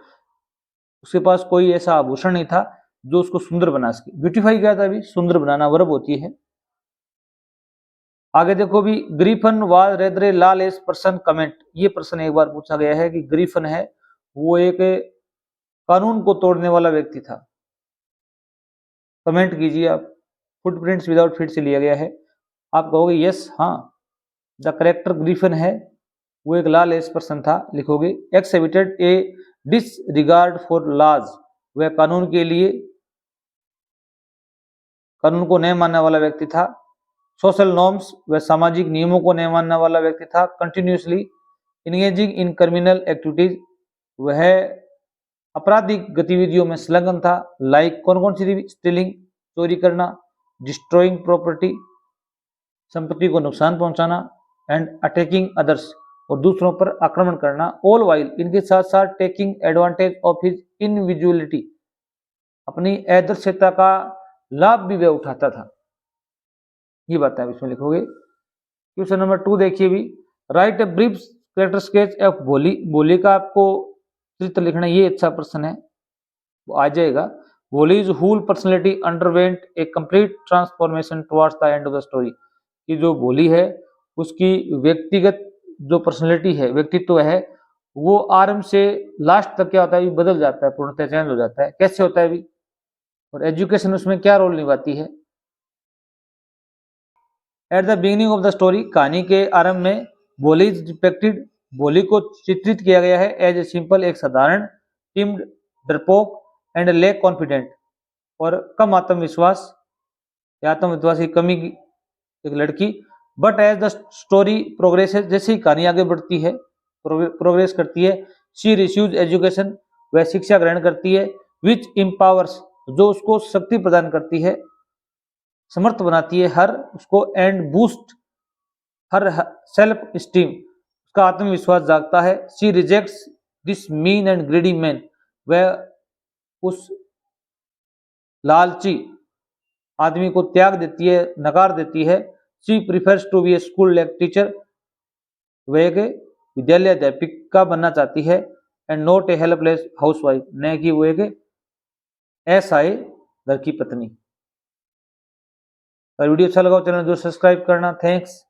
उसके पास कोई ऐसा आभूषण नहीं था जो उसको सुंदर बना सके। ब्यूटीफाई क्या था अभी? सुंदर बनाना वर्ब होती है। आगे देखो भी, Griffin was rather A lawless person comment. ये प्रश्न एक बार पूछा गया है कि ग्रीफन है वो एक कानून को तोड़ने वाला व्यक्ति था। कमेंट कीजिए आप। फुटप्रिंट्स विदाउट फीट से लिया गया है। आप कहोगे यस, हाँ, द करेक्टर ग्रीफन है वो एक लॉलेस पर्सन था, लिखोगे। Exhibited a disregard for laws, वह कानून के लिए, कानून को नहीं मानने वाला व्यक्ति था। सोशल नॉर्म्स, वह सामाजिक नियमों को नहीं मानने वाला व्यक्ति था। Continuously engaging in criminal activities, वह आपराधिक गतिविधियों में संलग्न था। लाइक कौन कौन सी थी? स्टीलिंग, चोरी करना, डिस्ट्रॉइंग प्रॉपर्टी, संपत्ति को नुकसान पहुंचाना, एंड अटैकिंग अदर्स, और दूसरों पर आक्रमण करना। ऑल वाइल, इनके साथ साथ टेकिंग एडवांटेज ऑफ हिज इनविजुअलिटी, अपनी आदर्शता का लाभ भी वह उठाता था। ये बात आप इसमें लिखोगे। क्वेश्चन नंबर 2 देखिए भी, right a brief character sketch of भोली। भोली का आपको चरित्र लिखना, ये अच्छा प्रश्न है, वो आ जाएगा। Bholi's whole personality underwent a complete transformation towards the end of the story. कि जो भोली है उसकी व्यक्तिगत जो पर्सनैलिटी है, व्यक्तित्व है, वो आरंभ से लास्ट तक क्या होता है, बदल जाता है, पूर्णतः चेंज हो जाता है। कैसे होता है भी, और एजुकेशन उसमें क्या रोल निभाती है। At the beginning of the story, कहानी के आरंभ में भोली इज डिपिक्टेड, भोली को चित्रित किया गया है एज ए सिंपल, एक साधारण, टिम्ड, डरपोक एंड लेक कॉन्फिडेंट, और कम आत्मविश्वास या आत्मविश्वास की कमी की एक लड़की। But as the story progress, जैसे ही कहानी आगे बढ़ती है, प्रोग्रेस करती है, शी रिसीव्स एजुकेशन, वह शिक्षा ग्रहण करती है, विच इम्पावर्स, जो उसको शक्ति प्रदान करती है, समर्थ बनाती है, हर उसको, and boost her self esteem, उसका आत्मविश्वास जागता है। She rejects this mean and greedy man, वह उस लालची आदमी को त्याग देती है, नकार देती है। She prefers to be a school teacher, वह एक विद्यालय अध्यापिका बनना चाहती है, and not a helpless housewife, न कि वो एक असहाय घर की पत्नी। और वीडियो अच्छा लगा चैनल जो सब्सक्राइब करना। थैंक्स।